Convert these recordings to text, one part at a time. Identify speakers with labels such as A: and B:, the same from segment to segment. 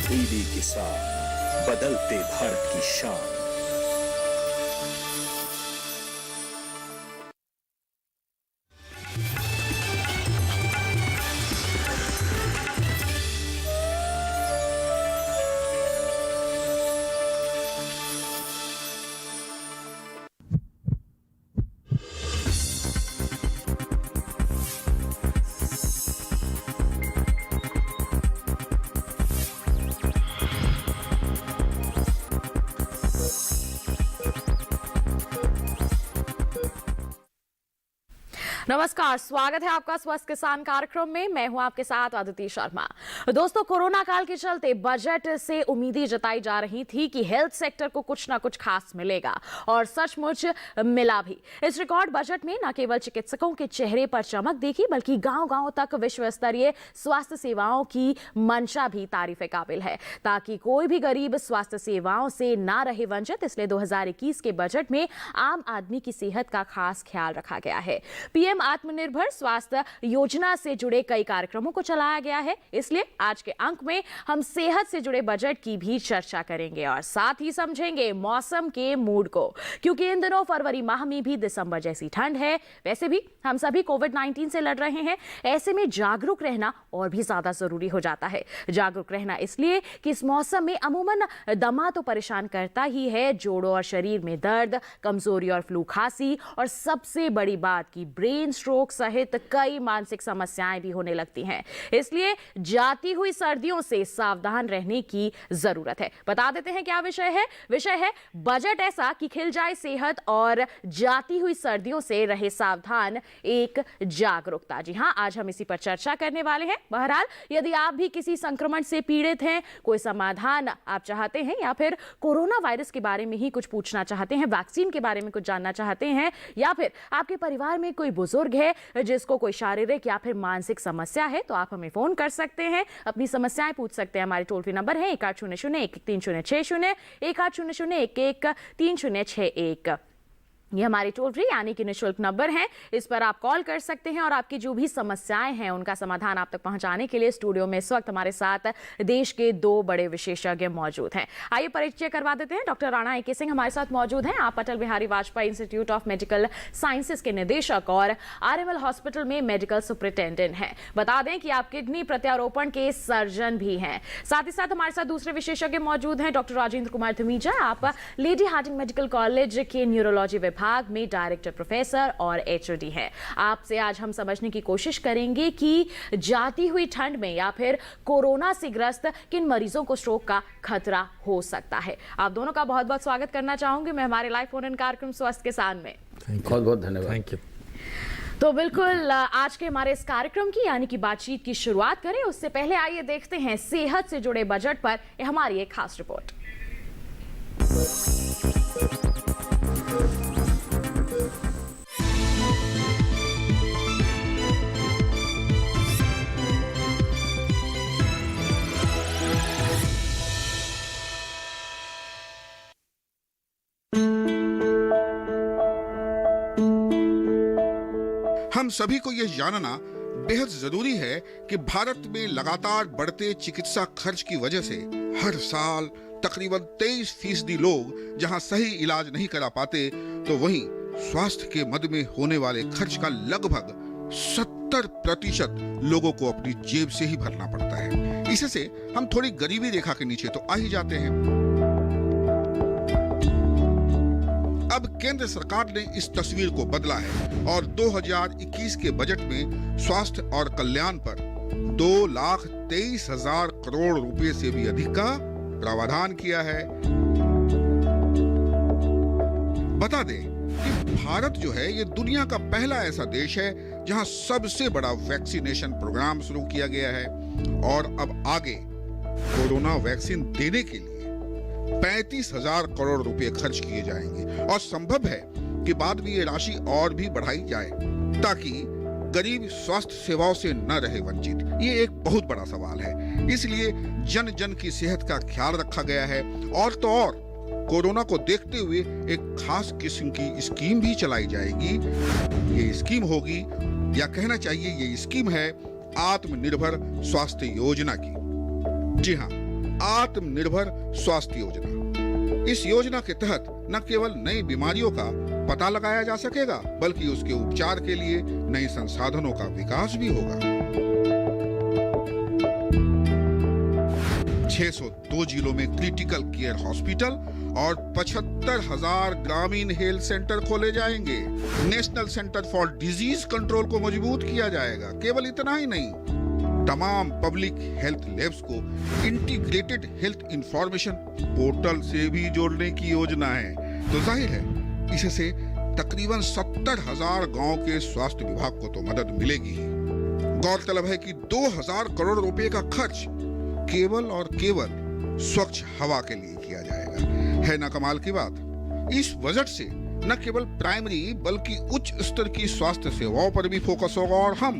A: DD किसान, बदलते भारत की शान।
B: नमस्कार, स्वागत है आपका स्वस्थ किसान कार्यक्रम में। मैं हूं आपके साथ अदिति शर्मा। दोस्तों, कोरोना काल के चलते बजट से उम्मीदें जताई जा रही थी कि हेल्थ सेक्टर को कुछ ना कुछ खास मिलेगा, और सचमुच मिला भी। इस रिकॉर्ड बजट में न केवल चिकित्सकों के चेहरे पर चमक देखी, बल्कि गांव-गांव तक विश्व स्तरीय स्वास्थ्य सेवाओं की मंशा भी तारीफ काबिल है, ताकि कोई भी गरीब स्वास्थ्य सेवाओं से ना रहे वंचित। इसलिए 2021 के बजट में आम आदमी की सेहत का खास ख्याल रखा गया है। पीएम आत्मनिर्भर स्वास्थ्य योजना से जुड़े कई कार्यक्रमों को चलाया गया है। इसलिए आज के अंक में हम सेहत से जुड़े बजट की भी चर्चा करेंगे और साथ ही समझेंगे मौसम के मूड को, क्योंकि इन दिनों फरवरी माह में भी दिसंबर जैसी ठंड है। वैसे भी हम सभी कोविड-19 से लड़ रहे हैं। ऐसे में जागरूक रहना और भी ज्यादा जरूरी हो जाता है। जागरूक रहना इसलिए कि इस मौसम में अमूमन दमा तो परेशान करता ही है, जोड़ों और शरीर में दर्द, कमजोरी और फ्लू खांसी, और सबसे बड़ी बात की ब्रेन स्ट्रोक सहित कई मानसिक समस्याएं भी होने लगती हैं। इसलिए जाती हुई सर्दियों से सावधान रहने की जरूरत है। बता देते हैं क्या विषय है बजट ऐसा कि खिल जाए सेहत और जाती हुई सर्दियों से रहे सावधान, एक जागरूकता। जी हां, आज हम इसी पर चर्चा करने वाले हैं। बहरहाल, यदि आप भी किसी संक्रमण से पीड़ित हैं, कोई समाधान आप चाहते हैं, या फिर कोरोना वायरस के बारे में ही कुछ पूछना चाहते हैं, वैक्सीन के बारे में कुछ जानना चाहते हैं, या फिर आपके परिवार में कोई बुजुर्ग है जिसको कोई शारीरिक या फिर मानसिक समस्या है, तो आप हमें फोन कर सकते हैं, अपनी समस्याएं पूछ सकते हैं। हमारे टोल फ्री नंबर है 1800-1360, 1800-1361। ये हमारे टोल फ्री यानी कि निःशुल्क नंबर है। इस पर आप कॉल कर सकते हैं और आपकी जो भी समस्याएं हैं उनका समाधान आप तक पहुंचाने के लिए स्टूडियो में इस वक्त हमारे साथ देश के दो बड़े विशेषज्ञ मौजूद हैं। आइए परिचय करवा देते हैं। डॉक्टर राणा ए के सिंह हमारे साथ मौजूद हैं। आप Atal Bihari Vajpayee institute of medical sciences के निदेशक और आरएमएल हॉस्पिटल में मेडिकल सुपरिटेंडेंट हैं। बता दें कि आप किडनी प्रत्यारोपण के सर्जन भी हैं। साथ ही साथ हमारे साथ दूसरे विशेषज्ञ मौजूद हैं, डॉक्टर राजेंद्र कुमार धमीजा। आप लेडी हार्डिंग मेडिकल कॉलेज के न्यूरोलॉजी भाग में डायरेक्टर प्रोफेसर और एचओडी है। आपसे आज हम समझने की कोशिश करेंगे कि जाती हुई ठंड में या फिर कोरोना से ग्रस्त किन मरीजों को स्ट्रोक का खतरा हो सकता है। आप दोनों का बहुत बहुत स्वागत करना चाहूंगी मैं हमारे लाइव फोन इन कार्यक्रम स्वस्थ किसान में।
C: बहुत बहुत धन्यवाद।
D: Thank you.
B: तो बिल्कुल आज के हमारे इस कार्यक्रम की यानी कि बातचीत की शुरुआत करें, उससे पहले आइए देखते हैं सेहत से जुड़े बजट पर हमारी एक खास रिपोर्ट।
E: हम सभी को यह जानना बेहद जरूरी है कि भारत में लगातार बढ़ते चिकित्सा खर्च की वजह से हर साल तकरीबन 23% लोग जहां सही इलाज नहीं करा पाते, तो वहीं स्वास्थ्य के मद में होने वाले खर्च का लगभग 70% लोगों को अपनी जेब से ही भरना पड़ता है। इससे हम थोड़ी गरीबी रेखा के नीचे तो आ ही जाते हैं। अब केंद्र सरकार ने इस तस्वीर को बदला है और 2021 के बजट में स्वास्थ्य और कल्याण पर 2,23,000 करोड़ रुपए से भी अधिक का प्रावधान किया है। बता दें कि भारत जो है ये दुनिया का पहला ऐसा देश है जहां सबसे बड़ा वैक्सीनेशन प्रोग्राम शुरू किया गया है, और अब आगे कोरोना वैक्सीन देने के लिए 35,000 करोड़ रुपए खर्च किए जाएंगे, और संभव है कि बाद में ये राशि और भी बढ़ाई जाए ताकि गरीब स्वास्थ्य सेवाओं से न रहे वंचित। ये एक बहुत बड़ा सवाल है, इसलिए जन जन की सेहत का ख्याल रखा गया है। और तो और कोरोना को देखते हुए एक खास किस्म की स्कीम भी चलाई जाएगी। ये स्कीम होगी, या कहना चाहिए ये स्कीम है आत्मनिर्भर स्वास्थ्य योजना की। जी हाँ, आत्मनिर्भर स्वास्थ्य योजना। इस योजना के तहत न केवल नई बीमारियों का पता लगाया जा सकेगा, बल्कि उसके उपचार के लिए नए संसाधनों का विकास भी होगा। 602 जिलों में क्रिटिकल केयर हॉस्पिटल और 75,000 ग्रामीण हेल्थ सेंटर खोले जाएंगे। National centre for disease control को मजबूत किया जाएगा। केवल इतना ही नहीं, तमाम पब्लिक हेल्थ लैब्स को इंटीग्रेटेड हेल्थ इंफॉर्मेशन पोर्टल से भी जोड़ने की योजना है। तो जाहिर है इससे तकरीबन 70,000 गांव के स्वास्थ्य विभाग को तो मदद मिलेगी ही। गौरतलब है कि 2,000 करोड़ रुपए का खर्च केवल और केवल स्वच्छ हवा के लिए किया जाएगा। है ना कमाल की बात। इस बजट से न केवल प्राइमरी बल्कि उच्च स्तर की स्वास्थ्य सेवाओं पर भी फोकस होगा और हम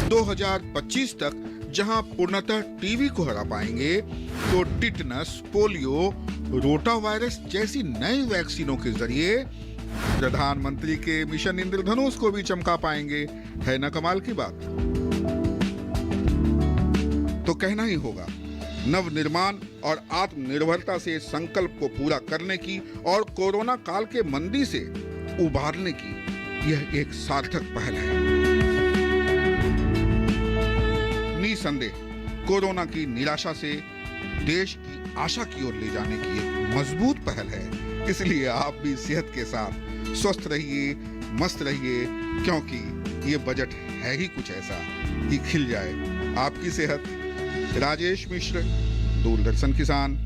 E: 2025 तक जहां पूर्णतः टीबी को हरा पाएंगे, तो टिटनस, पोलियो, रोटा वायरस जैसी नई वैक्सीनों के जरिए प्रधानमंत्री के मिशन इंद्रधनुष को भी चमका पाएंगे। है ना कमाल की बात। तो कहना ही होगा, नव निर्माण और आत्मनिर्भरता से संकल्प को पूरा करने की और कोरोना काल के मंदी से उबारने की यह एक सार्थक पहल है। निसंदेह कोरोना की निराशा से देश की आशा की ओर ले जाने की एक मजबूत पहल है। इसलिए आप भी सेहत के साथ स्वस्थ रहिए, मस्त रहिए, क्योंकि ये बजट है ही कुछ ऐसा कि खिल जाए आपकी सेहत। राजेश मिश्र, दूरदर्शन किसान।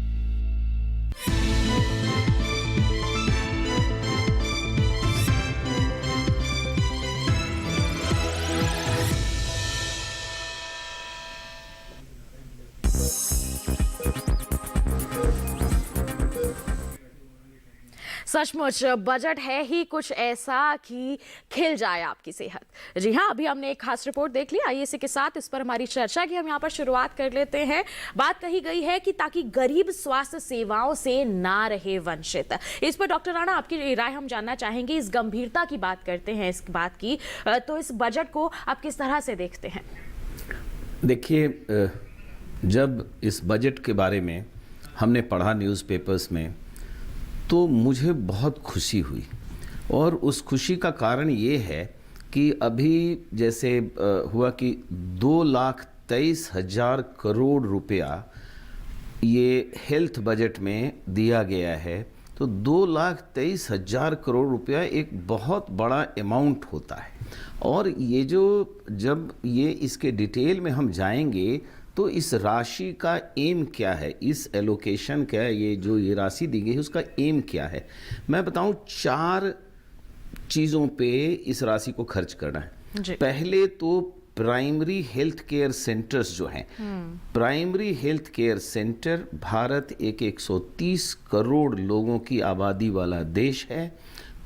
B: सचमुच बजट है ही कुछ ऐसा कि खिल जाए आपकी सेहत। जी हाँ, अभी हमने एक खास रिपोर्ट देख ली। आइए इसी के साथ इस पर हमारी चर्चा की हम यहाँ पर शुरुआत कर लेते हैं। बात कही गई है कि ताकि गरीब स्वास्थ्य सेवाओं से ना रहे वंचित। इस पर डॉक्टर राणा आपकी राय हम जानना चाहेंगे। इस गंभीरता की बात करते हैं इस बात की, तो इस बजट को आप किस तरह से देखते हैं?
C: देखिए, जब इस बजट के बारे में हमने पढ़ा न्यूज़पेपर्स में, तो मुझे बहुत खुशी हुई। और उस खुशी का कारण ये है कि अभी जैसे हुआ कि 2,23,000 करोड़ रुपया ये हेल्थ बजट में दिया गया है। तो 2,23,000 करोड़ रुपया एक बहुत बड़ा अमाउंट होता है। और ये जब ये इसके डिटेल में हम जाएंगे, तो इस राशि का एम क्या है, इस एलोकेशन का, ये राशि दी गई है उसका एम क्या है। मैं बताऊं, 4 चीज़ों पे इस राशि को खर्च करना है। पहले तो प्राइमरी हेल्थ केयर सेंटर्स जो हैं, primary health care centre, Bharat एक 130 करोड़ लोगों की आबादी वाला देश है।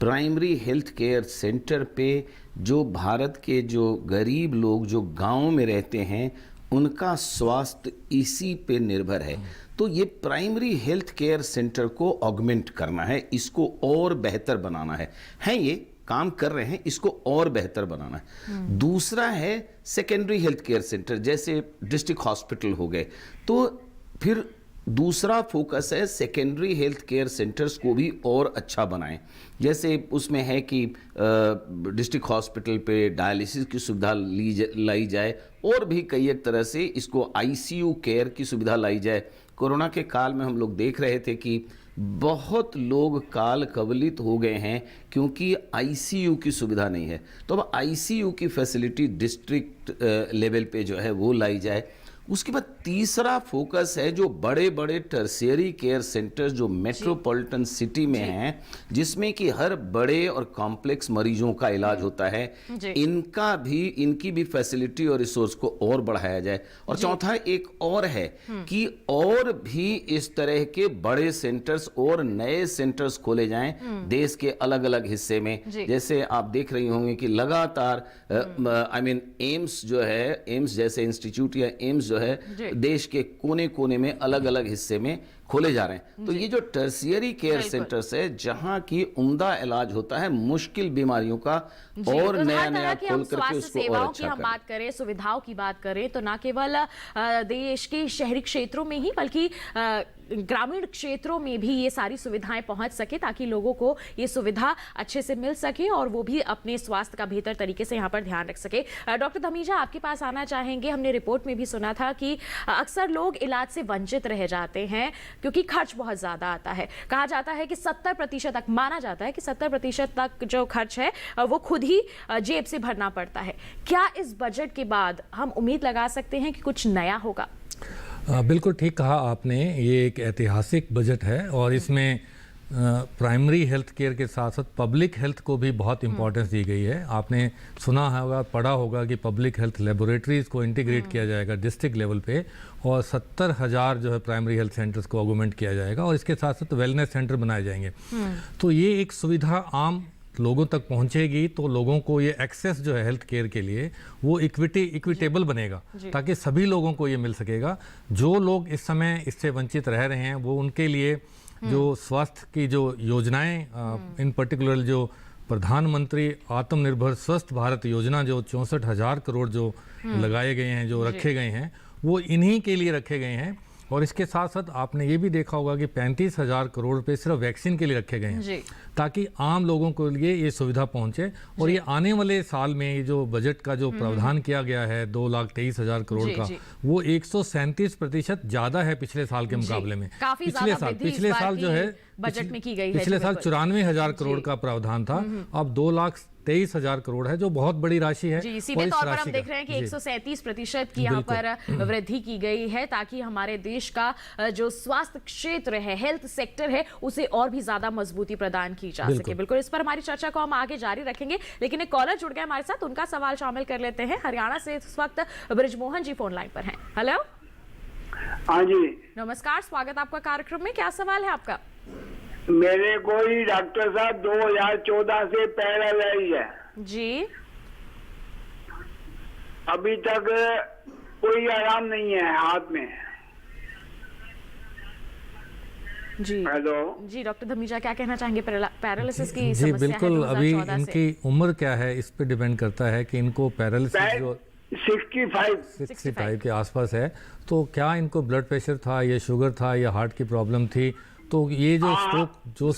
C: प्राइमरी हेल्थ केयर सेंटर पे जो भारत के जो गरीब लोग जो गाँव में रहते हैं, उनका स्वास्थ्य इसी पे निर्भर है। तो ये प्राइमरी हेल्थ केयर सेंटर को ऑगमेंट करना है, इसको और बेहतर बनाना है ये काम कर रहे हैं, इसको और बेहतर बनाना है। दूसरा है सेकेंडरी हेल्थ केयर सेंटर, जैसे डिस्ट्रिक्ट हॉस्पिटल हो गए। तो फिर दूसरा फोकस है सेकेंडरी हेल्थ केयर सेंटर्स को भी और अच्छा बनाएं। जैसे उसमें है कि डिस्ट्रिक्ट हॉस्पिटल पे डायलिसिस की सुविधा लाई जाए, और भी कई एक तरह से इसको आईसीयू केयर की सुविधा लाई जाए। कोरोना के काल में हम लोग देख रहे थे कि बहुत लोग काल कवलित हो गए हैं क्योंकि आईसीयू की सुविधा नहीं है। तो अब आईसीयू की फैसिलिटी डिस्ट्रिक्ट लेवल पे जो है वो लाई जाए। उसके बाद तीसरा फोकस है जो बड़े बड़े टर्शियरी केयर सेंटर्स जो मेट्रोपॉलिटन सिटी में हैं, जिसमें कि हर बड़े और कॉम्प्लेक्स मरीजों का इलाज होता है, इनकी भी फैसिलिटी और रिसोर्स को और बढ़ाया जाए। और चौथा एक और है कि और भी इस तरह के बड़े सेंटर्स और नए सेंटर्स खोले जाएं देश के अलग अलग हिस्से में। जैसे आप देख रही होंगे कि लगातार एम्स जो है, एम्स जैसे इंस्टीट्यूट या एम्स जो है देश के कोने कोने में अलग अलग हिस्से में खोले जा रहे हैं। तो ये जो टर्शियरी केयर सेंटर्स है, जहां की उम्दा इलाज होता है मुश्किल बीमारियों का, और
B: तो
C: नया
B: हर
C: नया
B: तरह की हम
C: खोल करके
B: स्वास्थ्य
C: उसको और
B: सेवाओं की
C: अच्छा
B: हम
C: करें।
B: बात करें, सुविधाओं की बात करें, तो ना केवल देश के शहरी क्षेत्रों में ही बल्कि ग्रामीण क्षेत्रों में भी ये सारी सुविधाएं पहुंच सके, ताकि लोगों को ये सुविधा अच्छे से मिल सके और वो भी अपने स्वास्थ्य का बेहतर तरीके से यहाँ पर ध्यान रख सके। डॉक्टर धमीजा, आपके पास आना चाहेंगे। हमने रिपोर्ट में भी सुना था कि अक्सर लोग इलाज से वंचित रह जाते हैं क्योंकि खर्च बहुत ज्यादा आता है। कहा जाता है कि 70% तक, माना जाता है कि 70% तक जो खर्च है वो खुद ही जेब से भरना पड़ता है। क्या इस बजट के बाद हम उम्मीद लगा सकते हैं कि कुछ नया होगा?
D: बिल्कुल ठीक कहा आपने। ये एक ऐतिहासिक बजट है और इसमें प्राइमरी हेल्थ केयर के साथ साथ पब्लिक हेल्थ को भी बहुत इंपॉर्टेंस दी गई है। आपने सुना होगा, पढ़ा होगा कि पब्लिक हेल्थ लेबोरेटरीज को इंटीग्रेट किया जाएगा डिस्ट्रिक्ट लेवल पे, और 70,000 जो है प्राइमरी हेल्थ सेंटर्स को ऑगमेंट किया जाएगा, और इसके साथ साथ वेलनेस सेंटर बनाए जाएंगे। तो ये एक सुविधा आम लोगों तक पहुंचेगी, तो लोगों को ये एक्सेस जो है हेल्थ केयर के लिए वो इक्विटेबल बनेगा, ताकि सभी लोगों को ये मिल सकेगा। जो लोग इस समय इससे वंचित रह रहे हैं, वो उनके लिए जो स्वास्थ्य की जो योजनाएं, इन पर्टिकुलर जो प्रधानमंत्री आत्मनिर्भर स्वस्थ भारत योजना, जो 64,000 करोड़ जो लगाए गए हैं, जो रखे गए हैं, वो इन्हीं के लिए रखे गए हैं। और इसके साथ साथ आपने ये भी देखा होगा कि 35,000 करोड़ रुपए सिर्फ वैक्सीन के लिए रखे गए हैं, ताकि आम लोगों को लिए ये सुविधा पहुंचे। और ये आने वाले साल में ये जो बजट का जो प्रावधान किया गया है 2,23,000 करोड़ का, वो 137% ज्यादा है पिछले साल के मुकाबले में। पिछले साल जो है
B: बजट में की गई है,
D: पिछले साल 94,000 करोड़ का प्रावधान था, अब 2,23,000 करोड़ है, जो बहुत बड़ी राशि है।
B: जी, सीधे तौर पर हम देख रहे हैं कि 137% की यहाँ पर वृद्धि की गई है, ताकि हमारे देश का जो स्वास्थ्य क्षेत्र है, हेल्थ सेक्टर है, उसे और भी ज्यादा मजबूती प्रदान की जा सके। बिल्कुल, इस पर हमारी चर्चा को हम आगे जारी रखेंगे, लेकिन एक कॉलर जुड़ गए हमारे साथ, उनका सवाल शामिल कर लेते हैं। हरियाणा से इस वक्त ब्रिजमोहन जी फोन लाइन पर हैं। हेलो,
F: हाँ जी,
B: नमस्कार, स्वागत आपका कार्यक्रम में। क्या सवाल है आपका?
F: मेरे को ही डॉक्टर साहब 2014 से पैरालाइज है
B: जी।
F: अभी तक कोई आराम नहीं है हाथ में।
B: जी
F: हेलो
D: जी,
B: डॉक्टर धमीजा क्या कहना चाहेंगे पैरालिसिस की
D: जी, बिल्कुल। अभी इनकी उम्र क्या है इस पे डिपेंड करता है कि इनको पैरालिसिस जो
F: 65
D: के आसपास है, तो क्या इनको ब्लड प्रेशर था, या शुगर था, या हार्ट की प्रॉब्लम थी? तो ये जो स्ट्रोक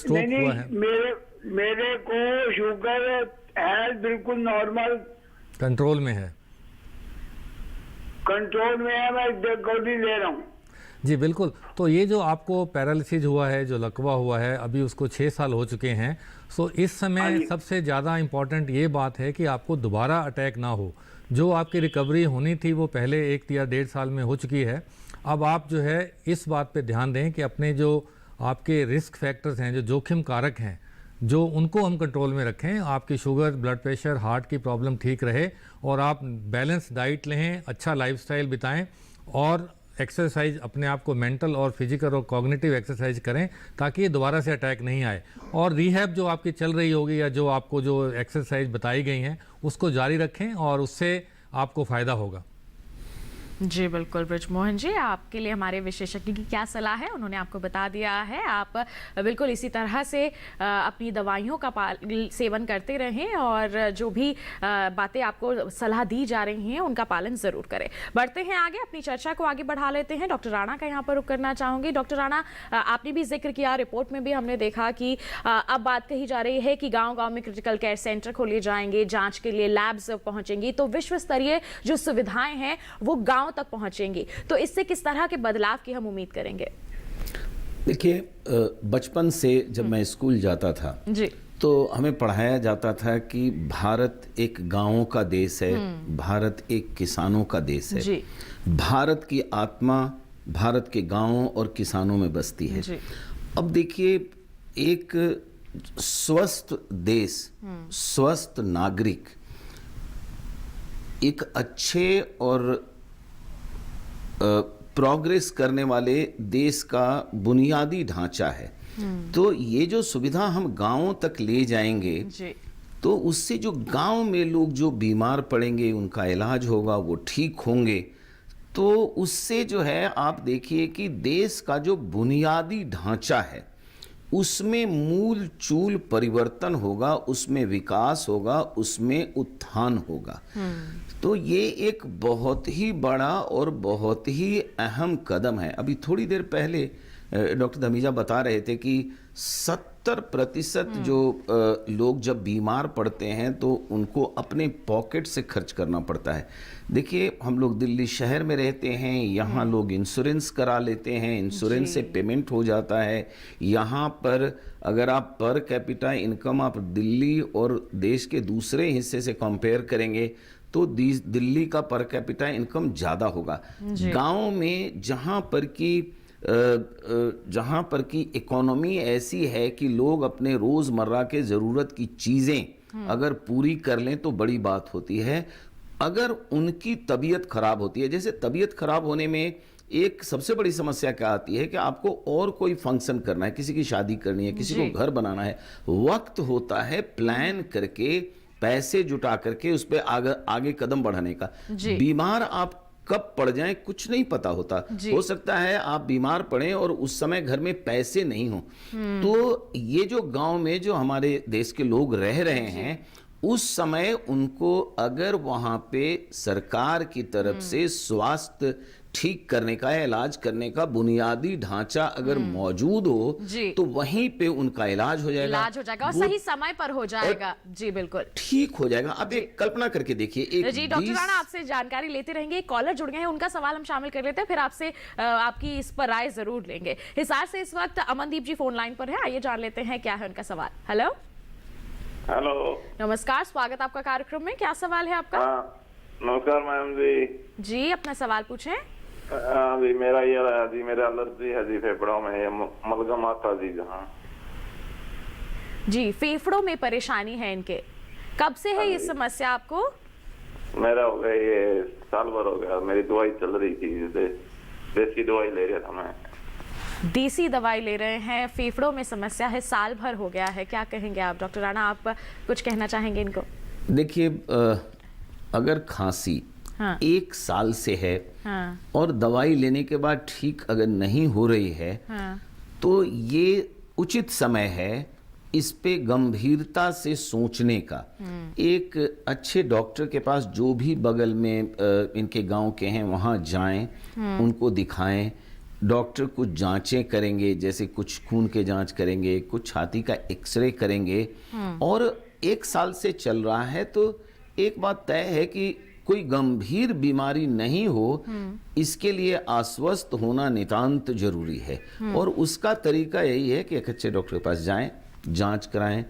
D: हुआ है,
F: मेरे को शुगर है बिल्कुल नॉर्मल,
D: कंट्रोल में है।
F: मैं गोली ले रहा हूँ।
D: जी बिल्कुल। तो ये जो आपको पैरालिसिस हुआ है, जो लकवा हुआ है, अभी उसको 6 साल हो चुके हैं। सो इस समय सबसे ज़्यादा इम्पॉर्टेंट ये बात है कि आपको दोबारा अटैक ना हो। जो आपकी रिकवरी होनी थी वो पहले 1 या 1.5 साल में हो चुकी है। अब आप जो है इस बात पे ध्यान दें कि अपने जो आपके रिस्क फैक्टर्स हैं, जो जोखिम कारक हैं, जो उनको हम कंट्रोल में रखें। आपकी शुगर, ब्लड प्रेशर, हार्ट की प्रॉब्लम ठीक रहे, और आप बैलेंस डाइट लें, अच्छा लाइफस्टाइल बिताएं, और एक्सरसाइज, अपने आप को मेंटल और फिजिकल और कॉग्निटिव एक्सरसाइज करें, ताकि ये दोबारा से अटैक नहीं आए। और रिहैब जो आपकी चल रही होगी, या जो आपको जो एक्सरसाइज बताई गई हैं, उसको जारी रखें, और उससे आपको फ़ायदा होगा।
B: जी बिल्कुल ब्रिजमोहन जी, आपके लिए हमारे विशेषज्ञ की क्या सलाह है उन्होंने आपको बता दिया है। आप बिल्कुल इसी तरह से अपनी दवाइयों का सेवन करते रहें, और जो भी बातें आपको सलाह दी जा रही हैं उनका पालन ज़रूर करें। बढ़ते हैं आगे, अपनी चर्चा को आगे बढ़ा लेते हैं। डॉक्टर राणा का यहाँ पर रुक करना चाहूँगी। डॉक्टर राणा, आपने भी जिक्र किया, रिपोर्ट में भी हमने देखा कि अब बात कही जा रही है कि गाँव-गाँव में क्रिटिकल केयर सेंटर खोले जाएंगे, जाँच के लिए लैब्स पहुँचेंगी, तो विश्व स्तरीय जो सुविधाएँ हैं वो गाँव तक पहुंचेंगी। तो इससे किस तरह के बदलाव की हम उम्मीद करेंगे?
C: देखिए, बचपन से जब मैं स्कूल जाता था
B: जी,
C: तो हमें पढ़ाया जाता था कि भारत एक गांवों का देश है, भारत एक किसानों का देश है
B: जी।
C: भारत की आत्मा भारत के गांवों और किसानों में बसती है
B: जी।
C: अब देखिए, एक स्वस्थ देश, स्वस्थ नागरिक एक अच्छे और प्रोग्रेस करने वाले देश का बुनियादी ढांचा है। तो ये जो सुविधा हम गांवों तक ले जाएंगे
B: जी,
C: तो उससे जो गांव में लोग जो बीमार पड़ेंगे, उनका इलाज होगा, वो ठीक होंगे। तो उससे जो है आप देखिए कि देश का जो बुनियादी ढांचा है उसमें मूल चूल परिवर्तन होगा, उसमें विकास होगा, उसमें उत्थान होगा। तो ये एक बहुत ही बड़ा और बहुत ही अहम कदम है। अभी थोड़ी देर पहले डॉक्टर धमीजा बता रहे थे कि 70% जो लोग जब बीमार पड़ते हैं तो उनको अपने पॉकेट से खर्च करना पड़ता है। देखिए, हम लोग दिल्ली शहर में रहते हैं, यहाँ लोग इंश्योरेंस करा लेते हैं, इंश्योरेंस से पेमेंट हो जाता है। यहाँ पर अगर आप पर कैपिटा इनकम आप दिल्ली और देश के दूसरे हिस्से से कंपेयर करेंगे तो दिल्ली का पर कैपिटा इनकम ज़्यादा होगा। गाँव में जहाँ पर की इकोनॉमी ऐसी है कि लोग अपने रोज़मर्रा के ज़रूरत की चीज़ें अगर पूरी कर लें तो बड़ी बात होती है। अगर उनकी तबीयत खराब होती है, जैसे तबीयत खराब होने में एक सबसे बड़ी समस्या क्या आती है कि आपको और कोई फंक्शन करना है, किसी की शादी करनी है, किसी को घर बनाना है, वक्त होता है प्लान करके पैसे जुटा करके उस पर आगे कदम बढ़ाने का। बीमार आप कब पड़ जाएं कुछ नहीं पता होता। हो सकता है आप बीमार पड़े और उस समय घर में पैसे नहीं हो। तो ये जो गांव में जो हमारे देश के लोग रह रहे हैं उस समय उनको अगर वहां पे सरकार की तरफ से स्वास्थ्य ठीक करने का, इलाज करने का बुनियादी ढांचा अगर मौजूद हो तो वहीं पे उनका इलाज हो जाएगा
B: और सही समय पर हो जाएगा। जी बिल्कुल ठीक
C: हो जाएगा। अब एक कल्पना करके देखिए,
B: जी डॉक्टर राणा आपसे जानकारी लेते रहेंगे। कॉलर जुड़ गए हैं, उनका सवाल हम शामिल कर लेते हैं, फिर आपसे आपकी इस पर राय जरूर लेंगे। हिसार से इस वक्त अमनदीप जी फोन लाइन पर है, आइए जान लेते हैं क्या है उनका सवाल। हेलो
G: हेलो
B: नमस्कार, स्वागत आपका कार्यक्रम में। क्या सवाल है आपका?
G: नमस्कार मैम जी।
B: जी अपना सवाल पूछें।
G: जी मेरा ये है जी, मेरा एलर्जी है जी फेफड़ों में, ये मलगम आता जी जहाँ।
B: जी फेफड़ों में परेशानी है इनके, कब से है ये समस्या आपको?
G: मेरा हो गया ये साल भर हो गया, मेरी दवाई चल रही थी, देसी दवाई ले रहा था मैं।
B: देसी दवाई ले रहे हैं, फेफड़ों में समस्या है, साल भर हो गया है, क्या कहेंगे आप डॉक्टर राणा? आप कुछ कहना चाहेंगे इनको?
C: देखिए, अगर खांसी 1 साल से है और दवाई लेने के बाद ठीक अगर नहीं हो रही है तो ये उचित समय है इस पे गंभीरता से सोचने का। एक अच्छे डॉक्टर के पास जो भी बगल में इनके गांव के हैं वहां जाएं, उनको दिखाएं। डॉक्टर कुछ जांचें करेंगे, जैसे कुछ खून के जांच करेंगे, कुछ छाती का एक्सरे करेंगे। और 1 साल से चल रहा है तो एक बात तय है कि कोई गंभीर बीमारी नहीं हो, इसके लिए आश्वस्त होना नितांत जरूरी है। और उसका तरीका यही है कि एक अच्छे डॉक्टर के पास जाएं, जांच कराएं,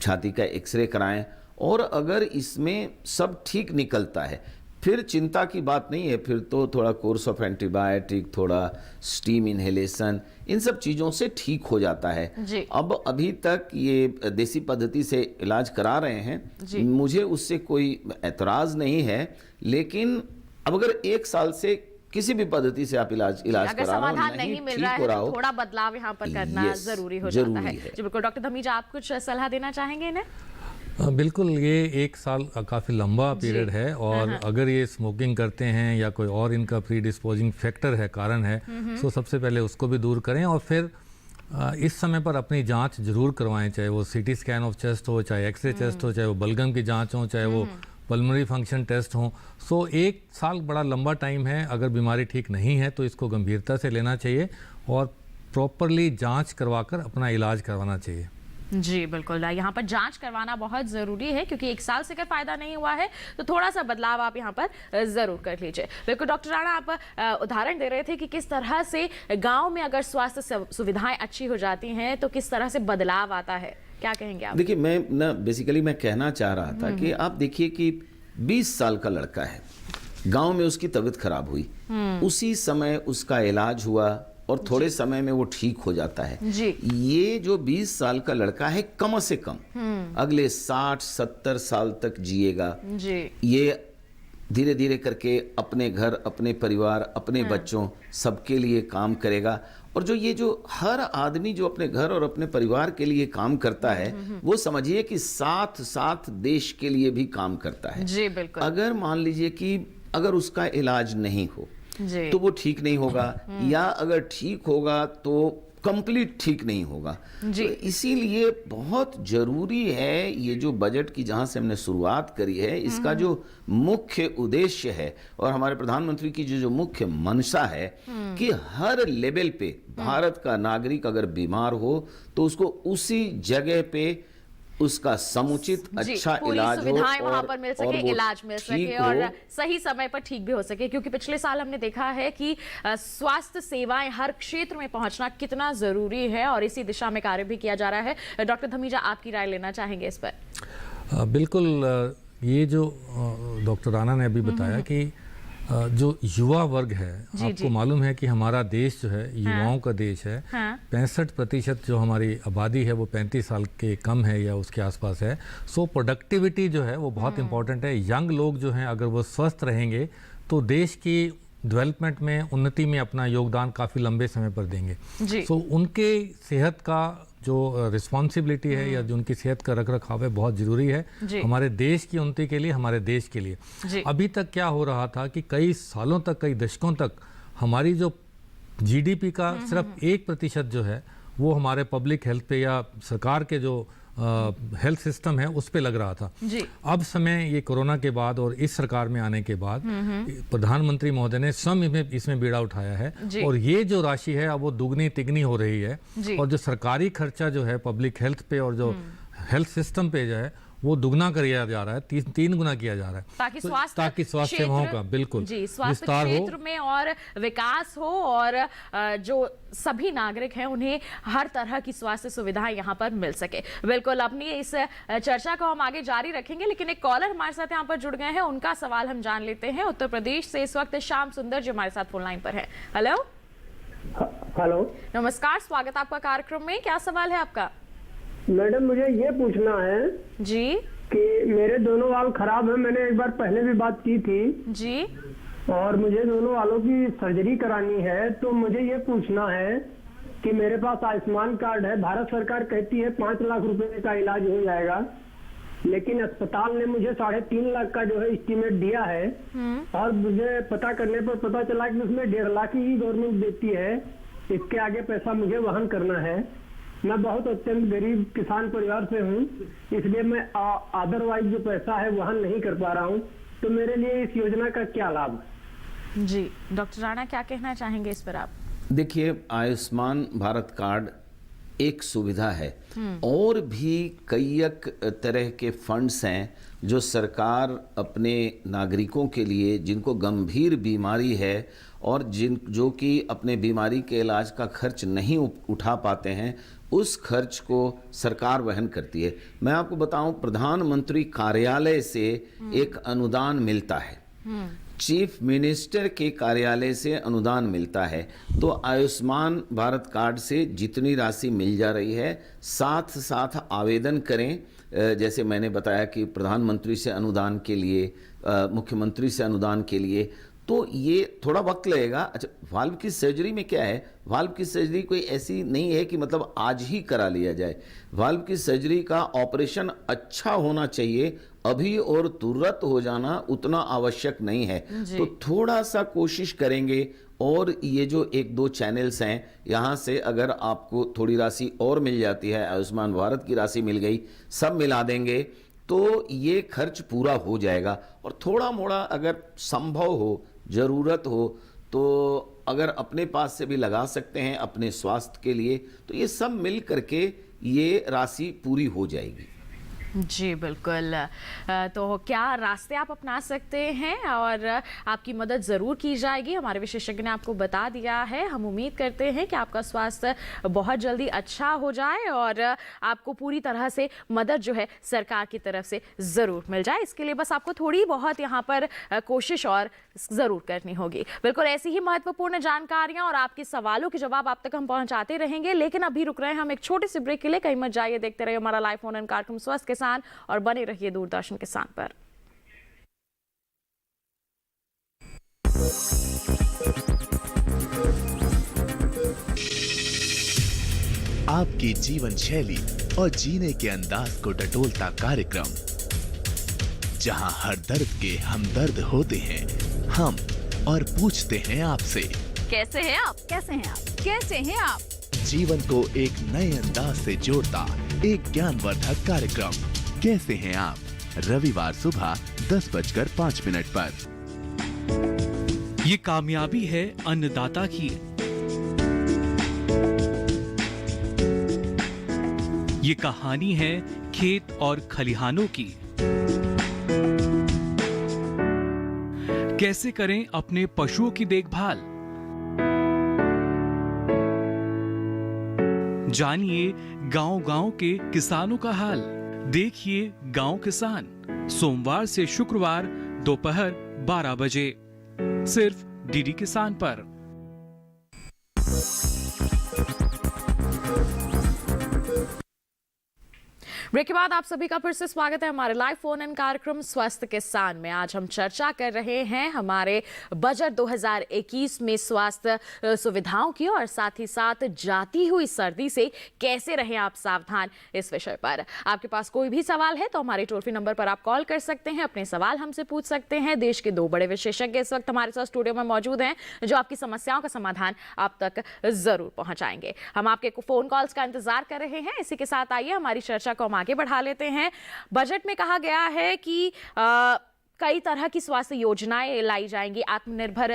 C: छाती का एक्सरे कराएं, और अगर इसमें सब ठीक निकलता है फिर चिंता की बात नहीं है, फिर तो थोड़ा कोर्स ऑफ एंटीबायोटिक, थोड़ा स्टीम इनहेलेशन, इन सब चीज़ों से ठीक हो जाता है। अब अभी तक ये देसी पद्धति से इलाज करा रहे हैं, मुझे उससे कोई एतराज़ नहीं है, लेकिन अब अगर 1 साल से किसी भी पद्धति से आप इलाज करा
B: समाधान नहीं मिल रहा है तो थोड़ा बदलाव यहाँ पर करना जरूरी हो जाता है। जी बिल्कुल। डॉक्टर धमीजा, आप कुछ सलाह देना चाहेंगे इन्हें?
D: बिल्कुल, ये 1 साल काफ़ी लंबा पीरियड है और अगर ये स्मोकिंग करते हैं या कोई और इनका प्री डिस्पोजिंग फैक्टर है, कारण है, तो सबसे पहले उसको भी दूर करें और फिर इस समय पर अपनी जांच जरूर करवाएं, चाहे वो सीटी स्कैन ऑफ चेस्ट हो, चाहे एक्सरे चेस्ट हो, चाहे वो बलगम की जांच हो, चाहे वो पल्मोनरी फंक्शन टेस्ट हो। सो 1 साल बड़ा लंबा टाइम है। अगर बीमारी ठीक नहीं है तो इसको गंभीरता से लेना चाहिए और प्रॉपरली जांच करवाकर अपना इलाज करवाना चाहिए।
B: जी बिल्कुल, यहाँ पर जांच करवाना बहुत ज़रूरी है क्योंकि 1 साल से अगर फ़ायदा नहीं हुआ है तो थोड़ा सा बदलाव आप यहाँ पर ज़रूर कर लीजिए। बिल्कुल डॉक्टर राणा, आप उदाहरण दे रहे थे कि किस तरह से गांव में अगर स्वास्थ्य सुविधाएं अच्छी हो जाती हैं तो किस तरह से बदलाव आता है, क्या कहेंगे आप?
C: देखिए, बेसिकली मैं कहना चाह रहा था कि आप देखिए कि 20 साल का लड़का है, गाँव में उसकी तबीयत खराब हुई, उसी समय उसका इलाज हुआ और थोड़े समय में वो ठीक हो जाता है। ये जो 20 साल का लड़का है कम से कम अगले 60-70 साल तक जिएगा। ये धीरे धीरे करके अपने घर, अपने परिवार, अपने बच्चों सबके लिए काम करेगा। और ये जो हर आदमी जो अपने घर और अपने परिवार के लिए काम करता है वो समझिए कि साथ साथ देश के लिए भी काम करता है।
B: जी बिल्कुल।
C: अगर मान लीजिए कि अगर उसका इलाज नहीं हो
B: जी।
C: तो वो ठीक नहीं होगा, या अगर ठीक होगा तो कंप्लीट ठीक नहीं होगा।
B: जी।
C: तो इसीलिए बहुत जरूरी है ये जो बजट की जहां से हमने शुरुआत करी है, इसका जो मुख्य उद्देश्य है और हमारे प्रधानमंत्री की जो मुख्य मंशा है कि हर लेवल पे भारत का नागरिक अगर बीमार हो तो उसको उसी जगह पे उसका समुचित
B: जी,
C: अच्छा
B: पूरी
C: इलाज हो
B: सुविधाएं वहां
C: और
B: पर मिल
C: और
B: सके,
C: वो
B: इलाज मिल
C: ठीक
B: सके
C: हो।
B: और सही समय पर ठीक भी हो सके, क्योंकि पिछले साल हमने देखा है कि स्वास्थ्य सेवाएं हर क्षेत्र में पहुंचना कितना जरूरी है और इसी दिशा में कार्य भी किया जा रहा है। डॉक्टर धमीजा, आपकी राय लेना चाहेंगे इस पर?
D: बिल्कुल, ये जो डॉक्टर राणा ने अभी बताया कि जो युवा वर्ग है, आपको मालूम है कि हमारा देश जो है युवाओं का देश है। 65% जो हमारी आबादी है वो 35 साल के कम है या उसके आसपास है। सो प्रोडक्टिविटी जो है वो बहुत इंपॉर्टेंट है। यंग लोग जो हैं अगर वो स्वस्थ रहेंगे तो देश की डेवलपमेंट में, उन्नति में अपना योगदान काफ़ी लंबे समय पर देंगे। सो उनके सेहत का जो रिस्पॉन्सिबिलिटी है या जो उनकी सेहत का रख रखाव है बहुत ज़रूरी है हमारे देश की उन्नति के लिए, हमारे देश के लिए। अभी तक क्या हो रहा था कि कई सालों तक, कई दशकों तक हमारी जो जीडीपी का सिर्फ 1% जो है वो हमारे पब्लिक हेल्थ पे या सरकार के जो हेल्थ सिस्टम है उस पे लग रहा था। अब समय ये कोरोना के बाद और इस सरकार में आने के बाद प्रधानमंत्री महोदय ने स्वयं इसमें बीड़ा उठाया है और ये जो राशि है अब वो दुगनी तिगनी हो रही है और जो सरकारी खर्चा जो है पब्लिक हेल्थ पे और जो हेल्थ सिस्टम पे जो है वो दुगना किया जा रहा है, 3 गुना किया जा रहा है, ताकि स्वास्थ्य सेवाओं का बिल्कुल विस्तार हो,
B: क्षेत्र में और विकास हो और जो सभी नागरिक हैं उन्हें हर तरह की स्वास्थ्य सुविधाएं यहाँ पर मिल सके। बिल्कुल, अपनी इस चर्चा को हम आगे जारी रखेंगे, लेकिन एक कॉलर हमारे साथ यहाँ पर जुड़ गए हैं, उनका सवाल हम जान लेते हैं। उत्तर प्रदेश से इस वक्त श्याम सुंदर जी हमारे साथ फोन लाइन पर है। हेलो, नमस्कार, स्वागत आपका कार्यक्रम में। क्या सवाल है आपका?
H: मैडम, मुझे ये पूछना है
B: जी
H: कि मेरे दोनों वाल खराब हैं। मैंने एक बार पहले भी बात की थी
B: जी,
H: और मुझे दोनों वालों की सर्जरी करानी है। तो मुझे ये पूछना है कि मेरे पास आयुष्मान कार्ड है, भारत सरकार कहती है 5 लाख रुपए का इलाज हो जाएगा, लेकिन अस्पताल ने मुझे 3.5 लाख का जो है एस्टीमेट दिया है और मुझे पता करने पर पता चला कि उसमें 1.5 लाख ही गवर्नमेंट देती है। इसके आगे पैसा मुझे वहन करना है। मैं बहुत अत्यंत गरीब किसान परिवार से हूँ, इसलिए मैं अदरवाइज जो पैसा है वहन नहीं कर पा रहा हूँ। तो मेरे लिए इस योजना का क्या लाभ?
B: जी, डॉक्टर राणा क्या कहना चाहेंगे इस पर आप?
C: देखिए, आयुष्मान भारत कार्ड एक सुविधा है और भी कई तरह के फंड्स हैं जो सरकार अपने नागरिकों के लिए, जिनको गंभीर बीमारी है और जो कि अपने बीमारी के इलाज का खर्च नहीं उठा पाते हैं, उस खर्च को सरकार वहन करती है। मैं आपको बताऊं, प्रधानमंत्री कार्यालय से एक अनुदान मिलता है, चीफ मिनिस्टर के कार्यालय से अनुदान मिलता है। तो आयुष्मान भारत कार्ड से जितनी राशि मिल जा रही है, साथ साथ आवेदन करें। जैसे मैंने बताया कि प्रधानमंत्री से अनुदान के लिए, मुख्यमंत्री से अनुदान के लिए, तो ये थोड़ा वक्त लगेगा। अच्छा, वाल्व की सर्जरी में क्या है, वाल्व की सर्जरी कोई ऐसी नहीं है कि मतलब आज ही करा लिया जाए। वाल्व की सर्जरी का ऑपरेशन अच्छा होना चाहिए, अभी और तुरंत हो जाना उतना आवश्यक नहीं है। तो थोड़ा सा कोशिश करेंगे और ये जो 1-2 चैनल्स हैं, यहाँ से अगर आपको थोड़ी राशि और मिल जाती है, आयुष्मान भारत की राशि मिल गई, सब मिला देंगे तो ये खर्च पूरा हो जाएगा। और थोड़ा मोड़ा अगर संभव हो, जरूरत हो, तो अगर अपने पास से भी लगा सकते हैं अपने स्वास्थ्य के लिए, तो ये सब मिल करके ये राशि पूरी हो जाएगी।
B: जी बिल्कुल। तो क्या रास्ते आप अपना सकते हैं और आपकी मदद ज़रूर की जाएगी। हमारे विशेषज्ञ ने आपको बता दिया है। हम उम्मीद करते हैं कि आपका स्वास्थ्य बहुत जल्दी अच्छा हो जाए और आपको पूरी तरह से मदद जो है सरकार की तरफ से ज़रूर मिल जाए। इसके लिए बस आपको थोड़ी बहुत यहाँ पर कोशिश और ज़रूर करनी होगी। बिल्कुल ऐसी ही महत्वपूर्ण जानकारियाँ और आपके सवालों के जवाब आप तक हम पहुँचाते रहेंगे, लेकिन अभी रुक रहे हैं हम एक छोटे से ब्रेक के लिए। कहीं मत जाइए, देखते रहिए हमारा लाइव फोन इन कार्यक्रम स्वस्थ किसान और बने रहिए दूरदर्शन किसान पर।
I: आपकी जीवन शैली और जीने के अंदाज को टटोलता कार्यक्रम, जहां हर दर्द के हमदर्द होते हैं हम, और पूछते हैं आपसे
J: कैसे हैं आप? कैसे हैं आप? कैसे हैं आप?
I: जीवन को एक नए अंदाज से जोड़ता एक ज्ञानवर्धक कार्यक्रम कैसे हैं आप, रविवार सुबह 10:05 पर।
K: ये कामयाबी है अन्नदाता की, ये कहानी है खेत और खलिहानों की। कैसे करें अपने पशुओं की देखभाल, जानिए गांव-गांव के किसानों का हाल। देखिए गांव किसान, सोमवार से शुक्रवार दोपहर 12 बजे सिर्फ डीडी किसान पर।
B: ब्रेक के बाद आप सभी का फिर से स्वागत है हमारे लाइव फोन इन कार्यक्रम स्वस्थ किसान में। आज हम चर्चा कर रहे हैं हमारे बजट 2021 में स्वास्थ्य सुविधाओं की और साथ ही साथ जाती हुई सर्दी से कैसे रहें आप सावधान, इस विषय पर। आपके पास कोई भी सवाल है तो हमारे टोल फ्री नंबर पर आप कॉल कर सकते हैं, अपने सवाल हमसे पूछ सकते हैं। देश के 2 बड़े विशेषज्ञ इस वक्त हमारे साथ स्टूडियो में मौजूद हैं जो आपकी समस्याओं का समाधान आप तक जरूर पहुंचाएंगे। हम आपके फोन कॉल्स का इंतजार कर रहे हैं। इसी के साथ आइए हमारी चर्चा को आगे बढ़ा लेते हैं। बजट में कहा गया है कि कई तरह की स्वास्थ्य योजनाएं लाई जाएंगी। आत्मनिर्भर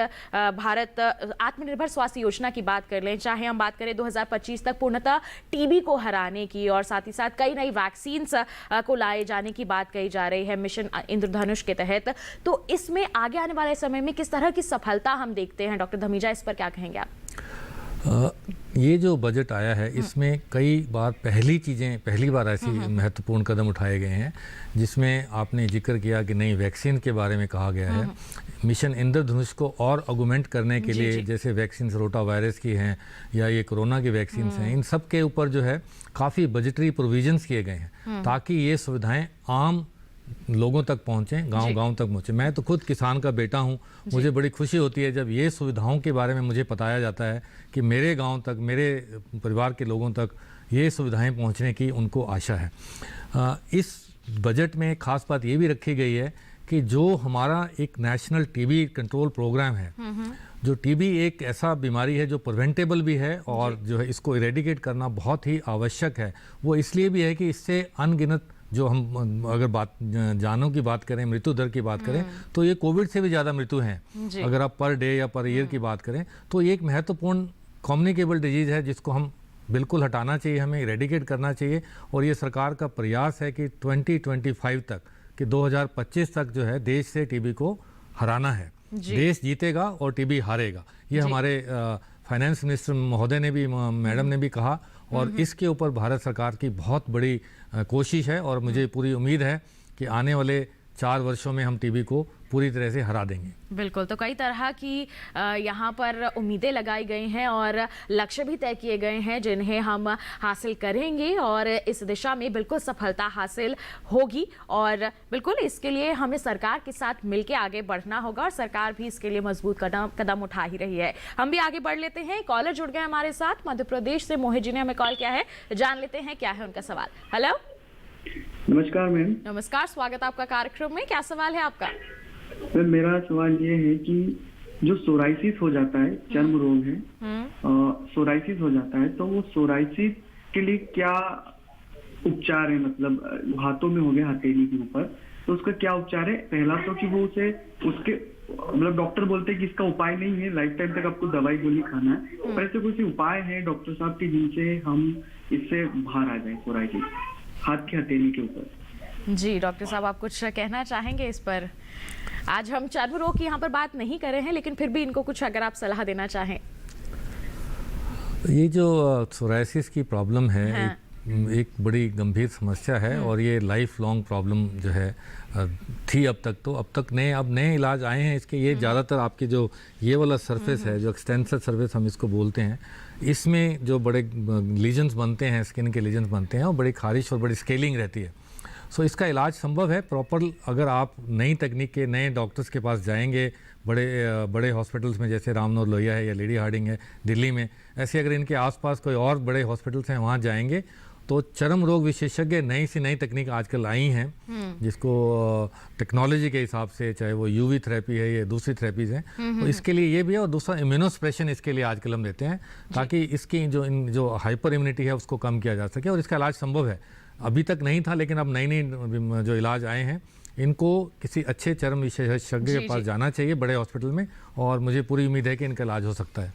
B: भारत, आत्मनिर्भर स्वास्थ्य योजना की बात कर लें, चाहे हम बात करें 2025 तक पूर्णतः टीबी को हराने की, और साथ ही साथ कई नई वैक्सीन्स को लाए जाने की बात कही जा रही है मिशन इंद्रधनुष के तहत। तो इसमें आगे आने वाले समय में किस तरह की सफलता हम देखते हैं? डॉक्टर धमीजा, इस पर क्या कहेंगे आप?
D: ये जो बजट आया है इसमें कई बार पहली बार ऐसी महत्वपूर्ण कदम उठाए गए हैं, जिसमें आपने जिक्र किया कि नई वैक्सीन के बारे में कहा गया है। मिशन इंद्रधनुष को और ऑगमेंट करने के लिए, जैसे वैक्सीन रोटा वायरस की हैं या ये कोरोना की वैक्सीन हैं, इन सब के ऊपर जो है काफ़ी बजटरी प्रोविजंस किए गए हैं ताकि ये सुविधाएं आम लोगों तक पहुँचें, गांव-गांव तक पहुँचें। मैं तो खुद किसान का बेटा हूँ, मुझे बड़ी खुशी होती है जब ये सुविधाओं के बारे में मुझे बताया जाता है कि मेरे गांव तक, मेरे परिवार के लोगों तक ये सुविधाएं पहुँचने की उनको आशा है। इस बजट में खास बात ये भी रखी गई है कि जो हमारा एक नेशनल टीबी कंट्रोल प्रोग्राम है, जो टीबी एक ऐसा बीमारी है जो प्रिवेंटेबल भी है और जो है इसको इरेडिकेट करना बहुत ही आवश्यक है। वो इसलिए भी है कि इससे अनगिनत, जो हम अगर जानों की बात करें, मृत्यु दर की बात करें, तो ये कोविड से भी ज़्यादा मृत्यु हैं। अगर आप पर डे या पर ईयर की बात करें तो ये एक महत्वपूर्ण कम्युनिकेबल डिजीज़ है जिसको हम बिल्कुल हटाना चाहिए, हमें इरेडिकेट करना चाहिए। और ये सरकार का प्रयास है कि 2025 तक, कि 2025 तक जो है देश से टीबी को हराना है। देश जीतेगा और टीबी हारेगा, ये हमारे फाइनेंस मिनिस्टर महोदय ने भी, मैडम ने भी कहा। और इसके ऊपर भारत सरकार की बहुत बड़ी कोशिश है और मुझे पूरी उम्मीद है कि आने वाले 4 वर्षों में हम टीबी को पूरी तरह से हरा देंगे।
B: बिल्कुल, तो कई तरह की यहाँ पर उम्मीदें लगाई गई हैं और लक्ष्य भी तय किए गए हैं जिन्हें हम हासिल करेंगे और इस दिशा में बिल्कुल सफलता हासिल होगी। और बिल्कुल इसके लिए हमें सरकार के साथ मिलकर आगे बढ़ना होगा और सरकार भी इसके लिए मजबूत कदम उठा ही रही है। हम भी आगे बढ़ लेते हैं। कॉलर जुड़ गए हमारे साथ, मध्य प्रदेश से मोहित जी ने हमें कॉल किया है, जान लेते हैं क्या है उनका सवाल। हेलो,
L: नमस्कार मैम।
B: नमस्कार, स्वागत है आपका कार्यक्रम में। क्या सवाल है आपका?
L: मैम, मेरा सवाल ये है कि जो सोराइसिस हो जाता है, चर्म रोग है, सोराइसिस हो जाता है, तो वो सोराइसिस के लिए क्या उपचार है? मतलब हाथों में हो गया, हथेली के ऊपर, तो उसका क्या उपचार है? पहला तो कि वो उसके मतलब डॉक्टर बोलते हैं कि इसका उपाय नहीं है, लाइफ टाइम तक आपको दवाई गोली खाना है, पर ऐसे कोई उपाय है डॉक्टर साहब के जिनसे हम इससे बाहर आ जाए सोराइसिस हाथ की हथेली के ऊपर?
B: जी डॉक्टर साहब, आप कुछ कहना चाहेंगे इस पर? आज हम चर्म रोग की यहाँ पर बात नहीं कर रहे हैं, लेकिन फिर भी इनको कुछ अगर आप सलाह देना चाहें।
D: ये जो सोराइसिस की प्रॉब्लम है, एक बड़ी गंभीर समस्या है और ये लाइफ लॉन्ग प्रॉब्लम जो है थी अब तक नए इलाज आए हैं इसके। ये ज़्यादातर आपके जो ये वाला सरफेस है, जो एक्सटेंसर सरफेस हम इसको बोलते हैं, इसमें जो बड़े लीजन्स बनते हैं, स्किन के लीजन्स बनते हैं और बड़ी खारिश और बड़ी स्केलिंग रहती है। सो इसका इलाज संभव है प्रॉपर, अगर आप नई तकनीक के नए डॉक्टर्स के पास जाएंगे, बड़े हॉस्पिटल्स में, जैसे रामनोर लोहिया है या लेडी हार्डिंग है दिल्ली में, ऐसे अगर इनके आसपास कोई और बड़े हॉस्पिटल्स हैं वहाँ जाएंगे तो चर्म रोग विशेषज्ञ नई से नई तकनीक आजकल आई हैं, जिसको टेक्नोलॉजी के हिसाब से, चाहे वो यूवी थेरेपी है या दूसरी थेरेपीज हैं, तो इसके लिए ये भी है। और दूसरा इम्यूनोस्प्रेशन इसके लिए आजकल हम देते हैं, ताकि इसकी जो हाइपर इम्यूनिटी है उसको कम किया जा सके, और इसका इलाज संभव है। अभी तक नहीं था, लेकिन अब नई नई जो इलाज आए हैं, इनको किसी अच्छे चर्म विशेषज्ञ के पास जाना चाहिए, बड़े हॉस्पिटल में, और मुझे पूरी उम्मीद है कि इनका इलाज हो सकता है।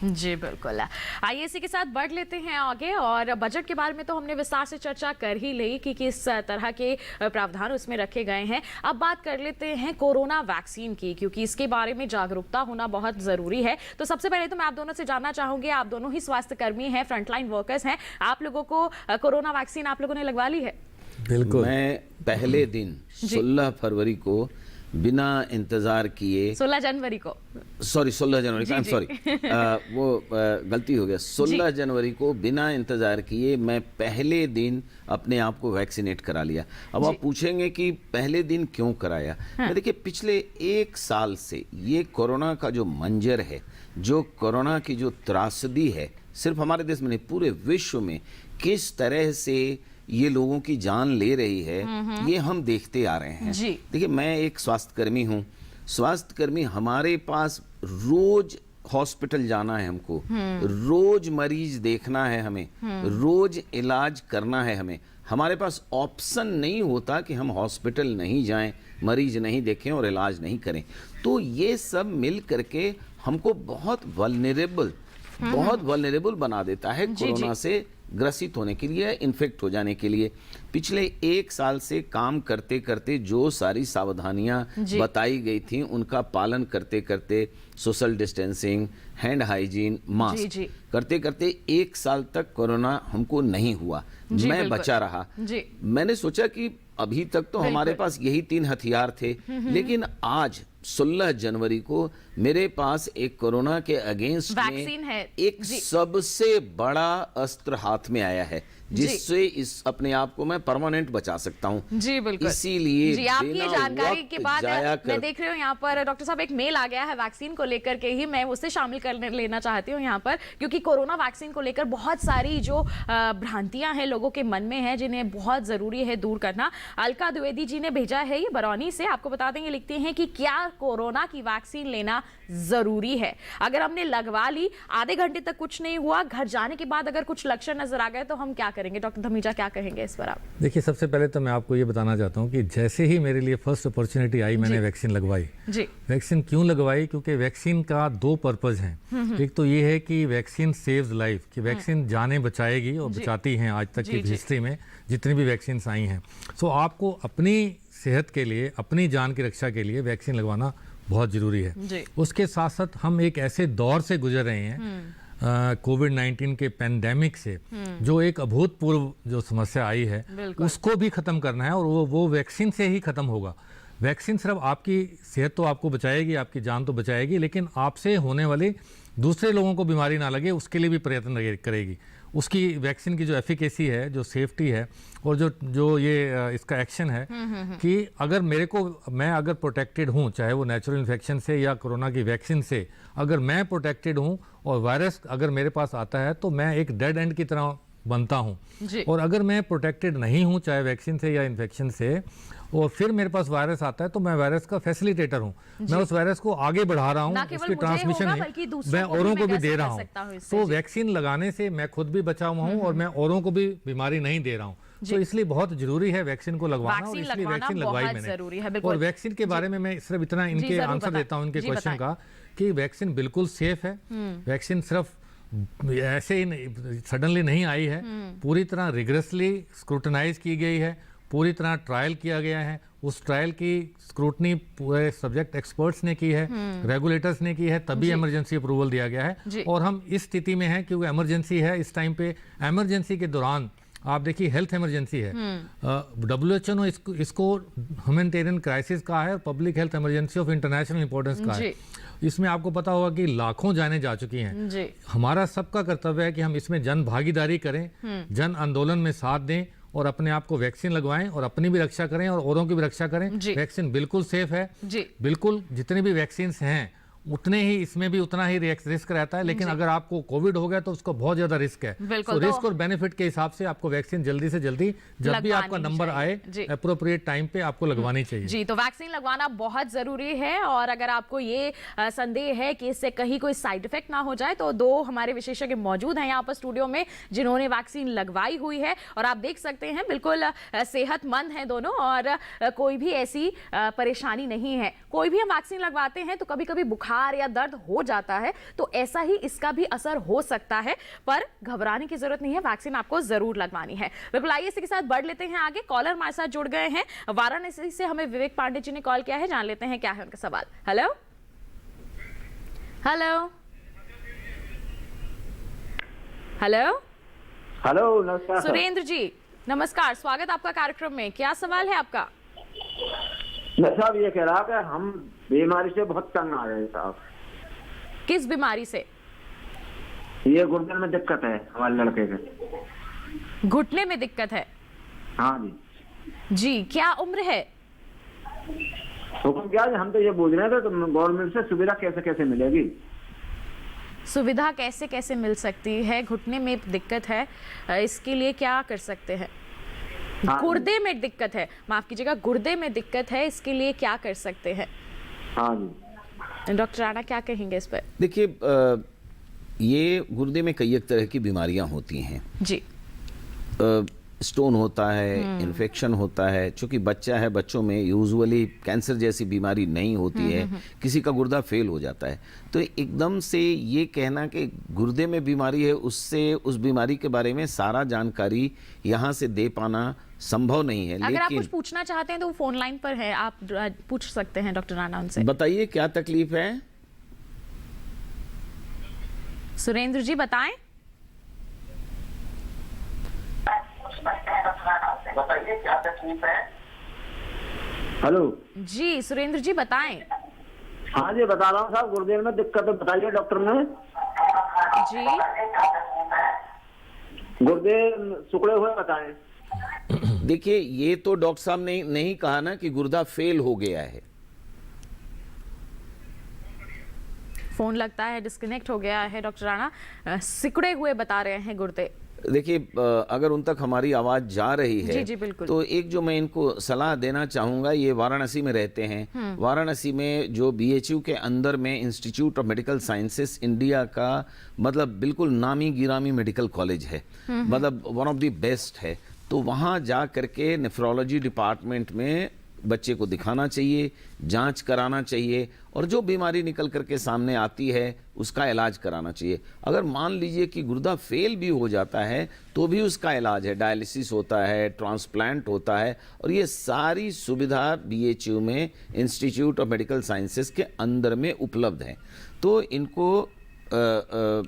B: जी बिल्कुल। आइए इसी के साथ बढ़ लेते हैं आगे, और बजट के बारे में तो हमने विस्तार से चर्चा कर ही ली कि किस तरह के प्रावधान उसमें रखे गए हैं। अब बात कर लेते हैं कोरोना वैक्सीन की, क्योंकि इसके बारे में जागरूकता होना बहुत ज़रूरी है। तो सबसे पहले तो मैं आप दोनों से जानना चाहूँगी, आप दोनों ही स्वास्थ्य कर्मी हैं, फ्रंटलाइन वर्कर्स हैं, आप लोगों को कोरोना वैक्सीन आप लोगों ने लगवा ली है?
C: बिल्कुल। मैं पहले दिन 16 फरवरी को बिना इंतजार किए,
B: 16 जनवरी को,
C: सॉरी 16 जनवरी को, सॉरी वो गलती हो गया, 16 जनवरी को बिना इंतजार किए मैं पहले दिन अपने आप को वैक्सीनेट करा लिया। अब आप पूछेंगे कि पहले दिन क्यों कराया? मैं देखिए, पिछले 1 साल से ये कोरोना का जो मंजर है, जो कोरोना की जो त्रासदी है, सिर्फ हमारे देश में नहीं, पूरे विश्व में किस तरह से ये लोगों की जान ले रही है, ये हम देखते आ रहे हैं। देखिए, मैं एक स्वास्थ्यकर्मी हूँ। स्वास्थ्यकर्मी, हमारे पास रोज हॉस्पिटल जाना है, हमको रोज मरीज देखना है, हमें रोज इलाज करना है। हमारे पास ऑप्शन नहीं होता कि हम हॉस्पिटल नहीं जाएं, मरीज नहीं देखें और इलाज नहीं करें। तो ये सब मिल करके हमको बहुत वल्नरेबल बना देता है कोरोना से ग्रसित होने के लिए, इन्फेक्ट हो जाने के लिए। पिछले 1 साल से काम करते करते जो सारी सावधानियां बताई गई थी, उनका पालन करते करते, social distancing, hand hygiene, mask करते करते 1 साल तक कोरोना हमको नहीं हुआ, मैं बचा रहा। मैंने सोचा कि अभी तक तो हमारे पास यही 3 हथियार थे, लेकिन आज 16 जनवरी को मेरे पास एक कोरोना के अगेंस्ट
B: वैक्सीन है,
C: एक सबसे बड़ा अस्त्र हाथ में आया है, जिससे इस अपने आप को मैं परमानेंट बचा सकता हूं।
B: जी बिल्कुल।
C: इसीलिए
B: जी, आपकी जानकारी के बाद मैं देख रही हूँ यहाँ पर डॉक्टर साहब एक मेल आ गया है वैक्सीन को लेकर के ही, मैं उसे शामिल कर लेना चाहती हूँ यहाँ पर, क्योंकि कोरोना वैक्सीन को लेकर बहुत सारी जो भ्रांतियां हैं लोगों के मन में है, जिन्हें बहुत जरूरी है दूर करना। अलका द्विवेदी जी ने भेजा है ये बरौनी से, आपको बता देंगे, लिखते हैं कि क्या कोरोना की वैक्सीन लेना जरूरी है? अगर हमने लगवा ली, आधे घंटे तक कुछ नहीं हुआ, घर जाने के बाद अगर कुछ लक्षण नजर आ गए तो हम क्या करेंगे? डॉक्टर धमीजा क्या कहेंगे इस पर आप?
D: देखिए, सबसे पहले तो मैं आपको ये बताना चाहता हूँ कि जैसे ही मेरे लिए फर्स्ट अपॉर्चुनिटी आई, मैंने वैक्सीन लगवाई। वैक्सीन क्यों लगवाई? क्योंकि वैक्सीन का 2 पर्पज हैं। एक तो ये है कि वैक्सीन सेव्स लाइफ, कि वैक्सीन जानें बचाएगी और बचाती हैं आज तक की हिस्ट्री में जितनी भी वैक्सीन आई हैं। सो आपको अपनी सेहत के लिए, अपनी जान की रक्षा के लिए वैक्सीन लगवाना बहुत ज़रूरी है। उसके साथ साथ हम एक ऐसे दौर से गुजर रहे हैं, कोविड-19 के पैंडेमिक से, जो एक अभूतपूर्व जो समस्या आई है, उसको भी ख़त्म करना है, और वो वैक्सीन से ही ख़त्म होगा। वैक्सीन सिर्फ आपकी सेहत तो आपको बचाएगी, आपकी जान तो बचाएगी, लेकिन आपसे होने वाले दूसरे लोगों को बीमारी ना लगे, उसके लिए भी प्रयत्न करेगी। उसकी वैक्सीन की जो एफिकेसी है, जो सेफ्टी है, और जो ये इसका एक्शन है, कि अगर मैं अगर प्रोटेक्टेड हूँ, चाहे वो नेचुरल इन्फेक्शन से या कोरोना की वैक्सीन से, अगर मैं प्रोटेक्टेड हूँ और वायरस अगर मेरे पास आता है, तो मैं एक डेड एंड की तरह बनता हूँ। और अगर मैं प्रोटेक्टेड नहीं हूँ, चाहे वैक्सीन से या इन्फेक्शन से, और फिर मेरे पास वायरस आता है, तो मैं वायरस का फैसिलिटेटर हूँ। मैं उस वायरस को आगे बढ़ा रहा हूँ, उसकी ट्रांसमिशन है, मैं औरों को भी दे रहा हूँ। तो वैक्सीन लगाने से मैं खुद भी बचा हुआ हूँ और मैं औरों को भी बीमारी नहीं दे रहा हूँ। तो इसलिए बहुत जरूरी है वैक्सीन को लगवाना, और इसलिए वैक्सीन लगवाई मैंने। और वैक्सीन के बारे में मैं सिर्फ इतना इनके आंसर देता हूँ इनके क्वेश्चन का, कि वैक्सीन बिल्कुल सेफ है। वैक्सीन सिर्फ ऐसे ही सडनली नहीं आई है, पूरी तरह रिगरसली स्क्रूटनाइज की गई है, पूरी तरह ट्रायल किया गया है। उस ट्रायल की स्क्रूटनी पूरे सब्जेक्ट एक्सपर्ट्स ने की है, रेगुलेटर्स ने की है, तभी इमरजेंसी अप्रूवल दिया गया है। और हम इस स्थिति में हैं क्योंकि इमरजेंसी है इस टाइम पे। इमरजेंसी के दौरान आप देखिए, हेल्थ इमरजेंसी है, WHO ने इसको ह्यूमैनिटेरियन क्राइसिस कहा है, public health emergency of international importance कहा है। इसमें आपको पता होगा कि लाखों जानें जा चुकी हैं। हमारा सबका कर्तव्य है कि हम इसमें जन भागीदारी करें, जन आंदोलन में साथ दें, और अपने आप को वैक्सीन लगवाएं, और अपनी भी रक्षा करें और औरों की भी रक्षा करें। वैक्सीन बिल्कुल सेफ है, बिल्कुल जितने भी वैक्सीन हैं उतने ही इसमें भी उतना ही रिस्क रहता है, लेकिन अगर आपको कोविड हो गया तो उसको बहुत ज्यादा रिस्क है। तो रिस्क और बेनिफिट के हिसाब से आपको वैक्सीन जल्दी से जल्दी जब भी आपका नंबर आए एप्रोप्रिएट टाइम पे आपको लगवानी चाहिए।
B: जी, तो वैक्सीन लगवाना बहुत जरूरी है। और अगर आपको ये संदेह है कि इससे कहीं कोई साइड इफेक्ट ना हो जाए तो दो हमारे विशेषज्ञ मौजूद हैं यहाँ पर स्टूडियो में जिन्होंने वैक्सीन लगवाई हुई है, और आप देख सकते हैं बिल्कुल सेहतमंद हैं दोनों और कोई भी ऐसी परेशानी नहीं है। कोई भी हम वैक्सीन लगवाते हैं तो कभी कभी बुखार या दर्द हो जाता है, तो ऐसा ही इसका भी असर हो सकता है, पर घबराने की जरूरत नहीं है, वैक्सीन आपको जरूर लगवानी है। बिल्कुल, आइए इसी के साथ बढ़ लेते हैं आगे। कॉलर हमारे साथ जुड़ गए हैं वाराणसी से, हमें विवेक पांडे जी ने कॉल किया है, जान लेते हैं क्या है उनका सवाल। हेलो हेलो हेलो
F: हेलो, नमस्कार
B: सुरेंद्र जी, नमस्कार, स्वागत आपका कार्यक्रम में। क्या सवाल है आपका?
F: मैं साहब ये कह रहा कि हम बीमारी से बहुत तंग आ रहे हैं साहब।
B: किस बीमारी से?
F: ये घुटने में दिक्कत है हमारे लड़के के।
B: घुटने में दिक्कत है?
F: हाँ जी।
B: जी, क्या उम्र है?
F: हुक्म क्या है, हम तो ये पूछ रहे थे तो गवर्नमेंट से सुविधा कैसे कैसे मिलेगी?
B: सुविधा कैसे कैसे मिल सकती है? घुटने में दिक्कत है, इसके लिए क्या कर सकते हैं? गुर्दे में दिक्कत है, माफ कीजिएगा, गुर्दे में दिक्कत है, इसके लिए क्या कर सकते हैं?
F: हाँ जी।
B: डॉक्टर राणा क्या कहेंगे इस पर?
C: देखिए, ये गुर्दे में कई एक तरह की बीमारियां होती हैं
B: जी।
C: स्टोन होता है, इन्फेक्शन होता है। चूंकि बच्चा है, बच्चों में यूजुअली कैंसर जैसी बीमारी नहीं होती है, किसी का गुर्दा फेल हो जाता है, तो एकदम से ये कहना कि गुर्दे में बीमारी है, उससे उस बीमारी के बारे में सारा जानकारी यहाँ से दे पाना संभव नहीं है।
B: अगर आप कुछ पूछना चाहते हैं तो वो फोन लाइन पर है, आप पूछ सकते हैं डॉक्टर राणा उनसे।
C: बताइए क्या तकलीफ है?
B: सुरेंद्र जी बताएं।
G: बताइए क्या तकलीफ है?
F: हेलो
B: जी, सुरेंद्र जी बताएं।
F: हाँ जी, बता रहा हूँ साहब, गुर्दे में दिक्कत है, बताइए डॉक्टर ने।
B: जी,
F: गुर्दे सुकड़े हुए बताएं।
C: देखिए, ये तो डॉक्टर साहब ने नहीं कहा ना कि गुर्दा फेल हो गया है।
B: फोन लगता है डिस्कनेक्ट हो गया है डॉक्टर राणा। सिकुड़े हुए बता रहे हैं गुर्दे।
C: देखिए, अगर उन तक हमारी आवाज जा रही है
B: जी, बिल्कुल।
C: तो एक जो मैं इनको सलाह देना चाहूँगा, ये वाराणसी में रहते हैं। वाराणसी में जो BHU के अंदर में institute of medical sciences India का मतलब बिल्कुल नामी गिरामी मेडिकल कॉलेज है, मतलब वन ऑफ द बेस्ट है। तो वहाँ जा करके नेफ्रोलॉजी डिपार्टमेंट में बच्चे को दिखाना चाहिए, जांच कराना चाहिए, और जो बीमारी निकल करके सामने आती है उसका इलाज कराना चाहिए। अगर मान लीजिए कि गुर्दा फेल भी हो जाता है तो भी उसका इलाज है, डायलिसिस होता है, ट्रांसप्लांट होता है, और ये सारी सुविधा BHU में इंस्टीट्यूट ऑफ मेडिकल साइंसेस के अंदर में उपलब्ध है। तो इनको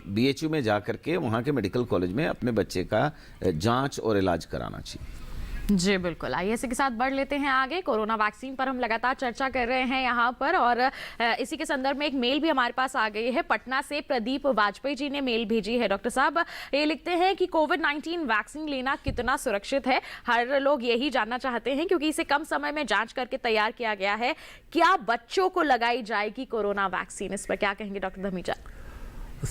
C: BHU में जा करके वहाँ के मेडिकल कॉलेज में अपने बच्चे का जांच और इलाज कराना चाहिए।
B: जी बिल्कुल, आइए इसी के साथ बढ़ लेते हैं आगे। कोरोना वैक्सीन पर हम लगातार चर्चा कर रहे हैं यहाँ पर, और इसी के संदर्भ में एक मेल भी हमारे पास आ गई है। पटना से प्रदीप वाजपेयी जी ने मेल भेजी है। डॉक्टर साहब ये लिखते हैं कि कोविड-19 वैक्सीन लेना कितना सुरक्षित है, हर लोग यही जानना चाहते हैं क्योंकि इसे कम समय में जांच करके तैयार किया गया है। क्या बच्चों को लगाई जाएगी कोरोना वैक्सीन? इस पर क्या कहेंगे डॉक्टर धमीजा?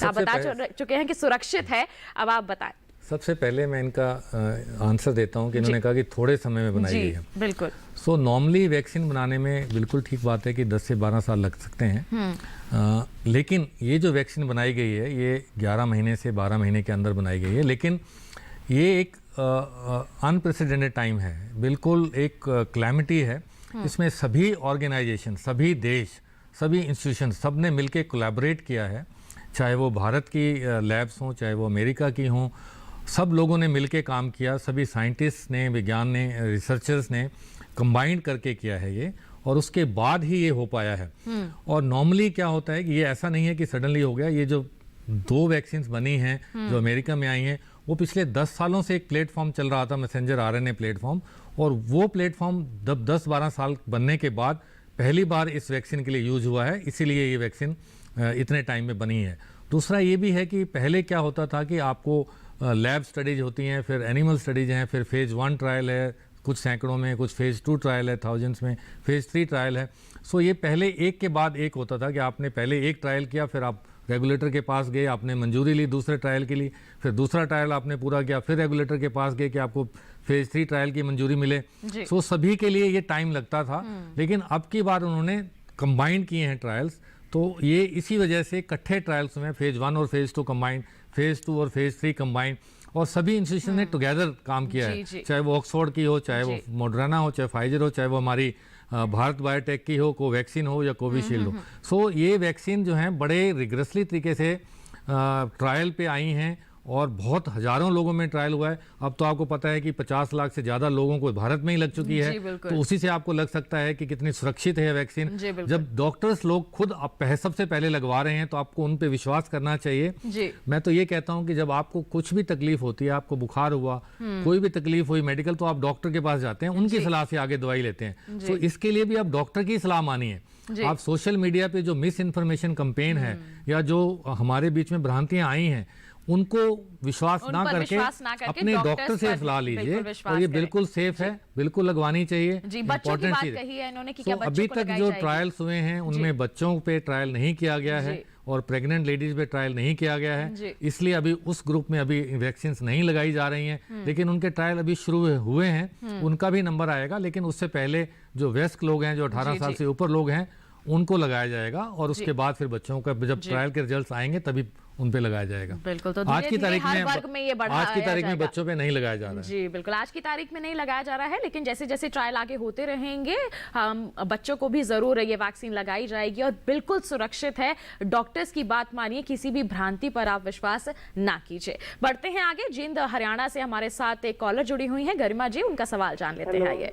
B: आप बता चुके हैं कि सुरक्षित है, अब आप बताएं।
D: सबसे पहले मैं इनका आंसर देता हूं कि इन्होंने कहा कि थोड़े समय में बनाई गई है।
B: बिल्कुल।
D: सो नॉर्मली वैक्सीन बनाने में बिल्कुल ठीक बात है कि 10 से 12 साल लग सकते हैं, लेकिन ये जो वैक्सीन बनाई गई है ये 11 महीने से 12 महीने के अंदर बनाई गई है। लेकिन ये एक अनप्रेसिडेंटेड टाइम है, बिल्कुल एक क्लैमिटी है। इसमें सभी ऑर्गेनाइजेशन, सभी देश, सभी इंस्टीट्यूशन, सब ने मिलकर कोलैबोरेट किया है, चाहे वो भारत की लैब्स हों, चाहे वो अमेरिका की हों, सब लोगों ने मिलके काम किया, सभी साइंटिस्ट ने, विज्ञान ने, रिसर्चर्स ने कंबाइंड करके किया है ये, और उसके बाद ही ये हो पाया है। और नॉर्मली क्या होता है कि ये ऐसा नहीं है कि सडनली हो गया। ये जो 2 वैक्सीन्स बनी हैं जो अमेरिका में आई हैं, वो पिछले 10 सालों से एक प्लेटफॉर्म चल रहा था, मैसेंजर RNA प्लेटफॉर्म, और वो प्लेटफॉर्म जब 10-12 साल बनने के बाद पहली बार इस वैक्सीन के लिए यूज हुआ है, इसीलिए ये वैक्सीन इतने टाइम में बनी है। दूसरा ये भी है कि पहले क्या होता था कि आपको लैब स्टडीज होती हैं, फिर एनिमल स्टडीज हैं, फिर फेज 1 ट्रायल है, कुछ सैकड़ों में, कुछ फेज़ 2 ट्रायल है, थाउजेंड्स में, फेज़ 3 ट्रायल है। सो ये पहले एक के बाद एक होता था कि आपने पहले एक ट्रायल किया, फिर आप रेगुलेटर के पास गए, आपने मंजूरी ली दूसरे ट्रायल के लिए, फिर दूसरा ट्रायल आपने पूरा किया, फिर रेगुलेटर के पास गए कि आपको फेज़ 3 ट्रायल की मंजूरी मिले। सो सभी के लिए ये टाइम लगता था, लेकिन अब की बार उन्होंने कंबाइन किए हैं ट्रायल्स, तो ये इसी वजह से इकट्ठे ट्रायल्स में फेज़ 1 और फेज़ 2 कंबाइन, फेज़ 2 और फेज़ 3 कंबाइन, और सभी इंस्टीट्यूशन ने टुगेदर काम किया है, चाहे वो ऑक्सफोर्ड की हो, चाहे वो मॉडर्ना हो, चाहे फाइजर हो, चाहे वो हमारी भारत बायोटेक की हो, कोवैक्सीन हो या कोविशील्ड हो। सो ये वैक्सीन जो हैं बड़े रिग्रेसली तरीके से ट्रायल पे आई हैं और बहुत हज़ारों लोगों में ट्रायल हुआ है। अब तो आपको पता है कि 50 लाख से ज़्यादा लोगों को भारत में ही लग चुकी है, तो उसी से आपको लग सकता है कि कितनी सुरक्षित है वैक्सीन। जब डॉक्टर्स लोग खुद सबसे पहले लगवा रहे हैं तो आपको उन पे विश्वास करना चाहिए। मैं तो ये कहता हूँ कि जब आपको कुछ भी तकलीफ होती है, आपको बुखार हुआ, कोई भी तकलीफ हुई मेडिकल, तो आप डॉक्टर के पास जाते हैं, उनकी सलाह से आगे दवाई लेते हैं। तो इसके लिए भी आप डॉक्टर की सलाह मानिए। आप सोशल मीडिया पे जो मिस इन्फॉर्मेशन कैंपेन है या जो हमारे बीच में भ्रांतियां आई हैं, उनको विश्वास ना करके अपने डॉक्टर से सलाह लीजिए, और ये बिल्कुल सेफ है, बिल्कुल लगवानी चाहिए।
B: इंपॉर्टेंट चीज है इन्होंने कि क्या
D: अभी तक जो ट्रायल्स हुए हैं उनमें बच्चों पे ट्रायल नहीं किया गया है और प्रेग्नेंट लेडीज पे ट्रायल नहीं किया गया है, इसलिए अभी उस ग्रुप में अभी वैक्सीन नहीं लगाई जा रही हैं। लेकिन उनके ट्रायल अभी शुरू हुए हैं, उनका भी नंबर आएगा, लेकिन उससे पहले जो वयस्क लोग हैं, जो 18 साल से ऊपर लोग हैं, उनको लगाया जाएगा, और उसके बाद फिर बच्चों का जब ट्रायल के रिजल्ट्स आएंगे तभी उन पे लगाया जाएगा।
B: बिल्कुल, तो
D: आज की तारीख में
B: ये
D: बच्चों पे नहीं लगाया जा रहा है।
B: जी बिल्कुल, आज की तारीख में नहीं लगाया जा रहा है, लेकिन जैसे जैसे ट्रायल आगे होते रहेंगे हम बच्चों को भी जरूर ये वैक्सीन लगाई जाएगी और बिल्कुल सुरक्षित है। डॉक्टर्स की बात मानिए, किसी भी भ्रांति पर आप विश्वास ना कीजिए। बढ़ते हैं आगे। जींद हरियाणा से हमारे साथ एक कॉलर जुड़ी हुई है, गरिमा जी, उनका सवाल जान लेते हैं। ये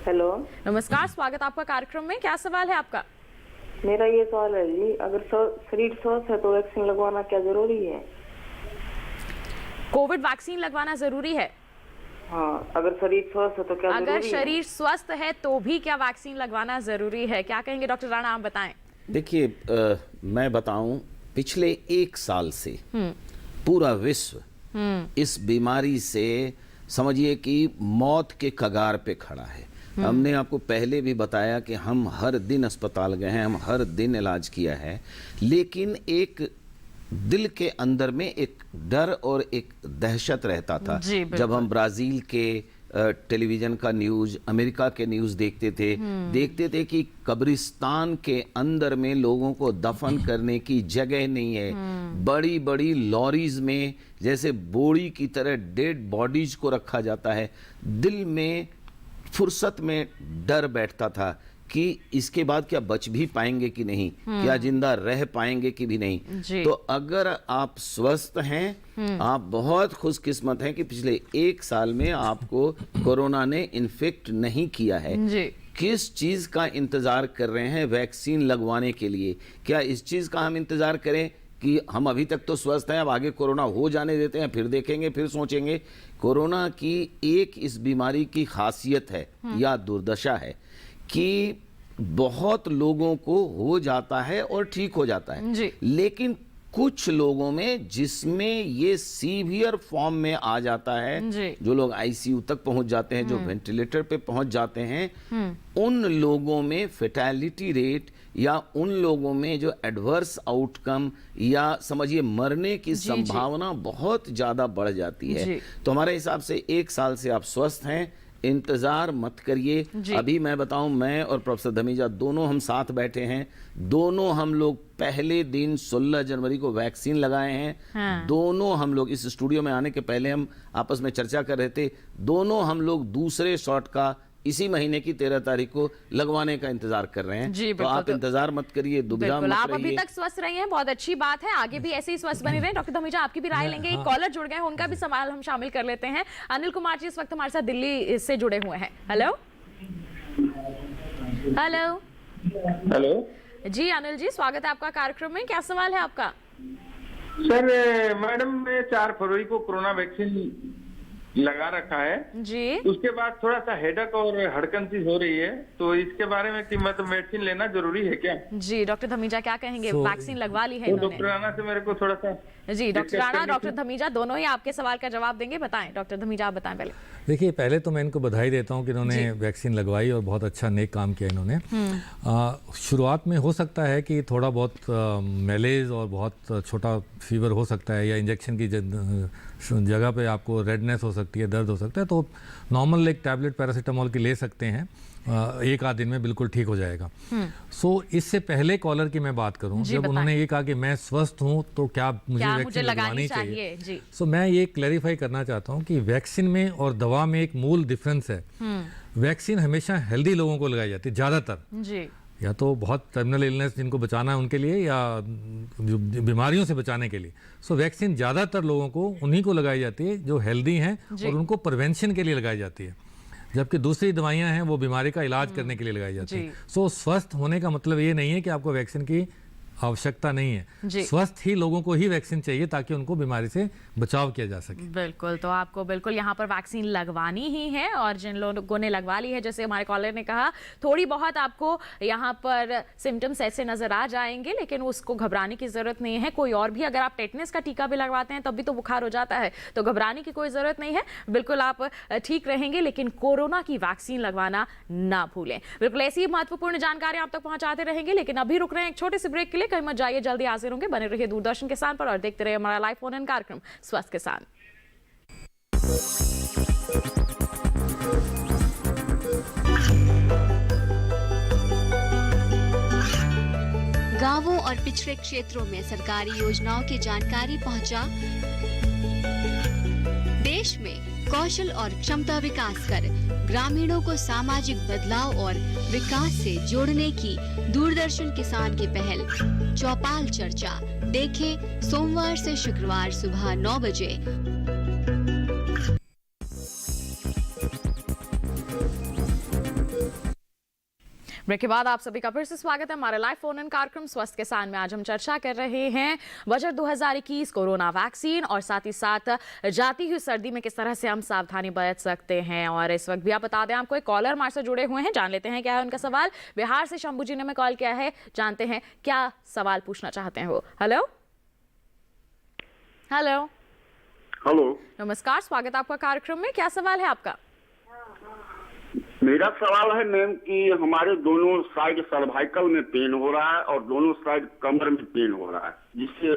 B: हेलो, नमस्कार, स्वागत आपका कार्यक्रम में। क्या सवाल है आपका?
M: मेरा ये सवाल है जी, अगर शरीर स्वस्थ है तो वैक्सीन लगवाना क्या जरूरी है?
B: कोविड वैक्सीन लगवाना जरूरी है?
M: हाँ, अगर शरीर स्वस्थ है तो क्या जरूरी है?
B: अगर शरीर स्वस्थ है तो भी क्या वैक्सीन लगवाना जरूरी है? क्या कहेंगे डॉक्टर राणा, आप बताएं।
C: देखिए, मैं बताऊं, पिछले 1 साल से पूरा विश्व इस बीमारी से समझिए कि मौत के कगार पे खड़ा है। हमने आपको पहले भी बताया कि हम हर दिन अस्पताल गए हैं, हम हर दिन इलाज किया है, लेकिन एक दिल के अंदर में एक डर और एक दहशत रहता था। जब हम ब्राजील के टेलीविजन का न्यूज़, अमेरिका के न्यूज़ देखते थे कि कब्रिस्तान के अंदर में लोगों को दफन करने की जगह नहीं है। बड़ी बड़ी लॉरीज में जैसे बोरी की तरह डेड बॉडीज को रखा जाता है। दिल में फुर्सत में डर बैठता था कि इसके बाद क्या बच भी पाएंगे कि नहीं, क्या जिंदा रह पाएंगे कि भी नहीं। तो अगर आप स्वस्थ हैं, आप बहुत खुशकिस्मत हैं कि पिछले 1 साल में आपको कोरोना ने इन्फेक्ट नहीं किया है। किस चीज का इंतजार कर रहे हैं वैक्सीन लगवाने के लिए? क्या इस चीज का हम इंतजार करें कि हम अभी तक तो स्वस्थ हैं, अब आगे कोरोना हो जाने देते हैं, फिर देखेंगे, फिर सोचेंगे? कोरोना की एक इस बीमारी की खासियत है या दुर्दशा है कि बहुत लोगों को हो जाता है और ठीक हो जाता है, लेकिन कुछ लोगों में जिसमें ये सीवियर फॉर्म में आ जाता है, जो लोग आईसीयू तक पहुंच जाते हैं, जो वेंटिलेटर पे पहुंच जाते हैं, उन लोगों में फेटैलिटी रेट या उन लोगों में जो एडवर्स आउटकम या समझिए मरने की संभावना बहुत ज्यादा बढ़ जाती है। तो हमारे हिसाब से 1 साल से आप स्वस्थ हैं, इंतजार मत करिए। अभी मैं बताऊं, मैं और प्रोफेसर धमीजा दोनों हम साथ बैठे हैं, दोनों हम लोग पहले दिन 16 जनवरी को वैक्सीन लगाए हैं। दोनों हम लोग इस स्टूडियो में आने के पहले हम आपस में चर्चा कर रहे थे, दोनों हम लोग दूसरे शॉट का इसी महीने की 13 तारीख को लगवाने का इंतजार कर रहे हैं। तो आप इंतजार मत करिए, दुविधा मत रहिए।
B: आप अभी तक स्वस्थ रही हैं, बहुत अच्छी बात है, आगे भी ऐसे ही स्वस्थ बने रहें। डॉक्टर धमीजा, आपकी भी राय लेंगे। एक कॉलर जुड़ गए हैं, उनका भी सवाल हम शामिल कर लेते हैं। अनिल कुमार जी इस वक्त हमारे साथ दिल्ली से जुड़े हुए हैं। हेलो जी, अनिल जी, स्वागत है आपका कार्यक्रम में। क्या सवाल है आपका?
N: सर, मैडम, मैं 4 फरवरी को कोरोना वैक्सीन लगा रखा है
B: जी।
N: उसके बाद थोड़ा सा हेडक और हड़कन सी हो रही है, तो इसके बारे में कि मतलब मेडिसिन लेना जरूरी है क्या?
B: जी डॉक्टर धमीजा क्या कहेंगे? वैक्सीन लगवा ली है
N: तो
B: इन्होंने।
N: डॉक्टर राणा से मेरे को थोड़ा सा
B: जी डॉक्टर
N: डिस्कस
B: राणा,
N: करनी
B: डॉक्टर
N: थी।
B: धमीजा दोनों ही आपके सवाल का जवाब देंगे। बताएं डॉक्टर धमीजा, आप बताएं पहले।
D: देखिए, पहले तो मैं इनको बधाई देता हूं कि इन्होंने वैक्सीन लगवाई और बहुत अच्छा नेक काम किया इन्होंने। शुरुआत में हो सकता है कि थोड़ा बहुत मैलेज और बहुत छोटा फीवर हो सकता है, या इंजेक्शन की जगह पे आपको रेडनेस हो सकती है, दर्द हो सकता है, तो नॉर्मल एक टैबलेट पैरासीटामोल की ले सकते हैं, एक आध दिन में बिल्कुल ठीक हो जाएगा। सो इससे पहले कॉलर की मैं बात करूं, जब उन्होंने ये कहा कि मैं स्वस्थ हूं तो क्या मुझे वैक्सीन लगवानी चाहिए, सो मैं ये क्लैरिफाई करना चाहता हूं कि वैक्सीन में और दवा में एक मूल डिफरेंस है। वैक्सीन हमेशा हेल्दी लोगों को लगाई जाती है ज़्यादातर,
B: जी।
D: या तो बहुत टर्मिनल इलनेस जिनको बचाना है उनके लिए, या जो बीमारियों से बचाने के लिए। सो वैक्सीन ज़्यादातर लोगों को उन्हीं को लगाई जाती है जो हेल्दी हैं और उनको प्रिवेंशन के लिए लगाई जाती है, जबकि दूसरी दवाइयां हैं वो बीमारी का इलाज करने के लिए लगाई जाती है। सो स्वस्थ होने का मतलब ये नहीं है कि आपको वैक्सीन की आवश्यकता नहीं है। स्वस्थ ही लोगों को ही वैक्सीन चाहिए ताकि उनको बीमारी से बचाव किया जा सके।
B: बिल्कुल, तो आपको बिल्कुल यहाँ पर वैक्सीन लगवानी ही है, और जिन लोगों ने लगवा ली है, जैसे हमारे कॉलर ने कहा, थोड़ी बहुत आपको यहाँ पर सिम्टम्स ऐसे नजर आ जाएंगे, लेकिन उसको घबराने की जरूरत नहीं है। कोई और भी, अगर आप टेटनस का टीका भी लगवाते हैं तब भी तो बुखार हो जाता है, तो घबराने की कोई जरूरत नहीं है, बिल्कुल आप ठीक रहेंगे। लेकिन कोरोना की वैक्सीन लगवाना ना भूलें। बिल्कुल ऐसी महत्वपूर्ण जानकारी आप तक पहुंचाते रहेंगे, लेकिन अभी रुक रहे हैं एक छोटे से ब्रेक के लिए। कहीं मत जाइए, जल्दी हाजिर होंगे। बने रहिए दूरदर्शन किसान पर और देखते रहिए हमारा लाइव फोन इन कार्यक्रम स्वस्थ किसान।
O: गांवों और पिछड़े क्षेत्रों में सरकारी योजनाओं की जानकारी पहुंचा। देश में कौशल और क्षमता विकास कर ग्रामीणों को सामाजिक बदलाव और विकास से जोड़ने की दूरदर्शन किसान की पहल चौपाल चर्चा देखें सोमवार से शुक्रवार सुबह 9 बजे।
B: ब्रेक के बाद आप सभी का फिर से स्वागत है हमारे लाइव फोन इन कार्यक्रम स्वस्थ किसान में। आज हम चर्चा कर रहे हैं बजट 2021, कोरोना वैक्सीन और साथ ही साथ जाती हुई सर्दी में किस तरह से हम सावधानी बरत सकते हैं। और इस वक्त भी आप बता दें, आपको एक कॉलर हमारे से जुड़े हुए हैं, जान लेते हैं क्या है उनका सवाल। बिहार से शंभू जी ने हमें कॉल किया है, जानते हैं क्या सवाल पूछना चाहते हैं वो। हेलो हेलो
F: हेलो,
B: नमस्कार, स्वागत आपका कार्यक्रम में। क्या सवाल है आपका?
F: मेरा सवाल है मैम कि हमारे दोनों साइड सर्वाइकल में पेन हो रहा है और दोनों साइड कमर में पेन हो रहा है, जिससे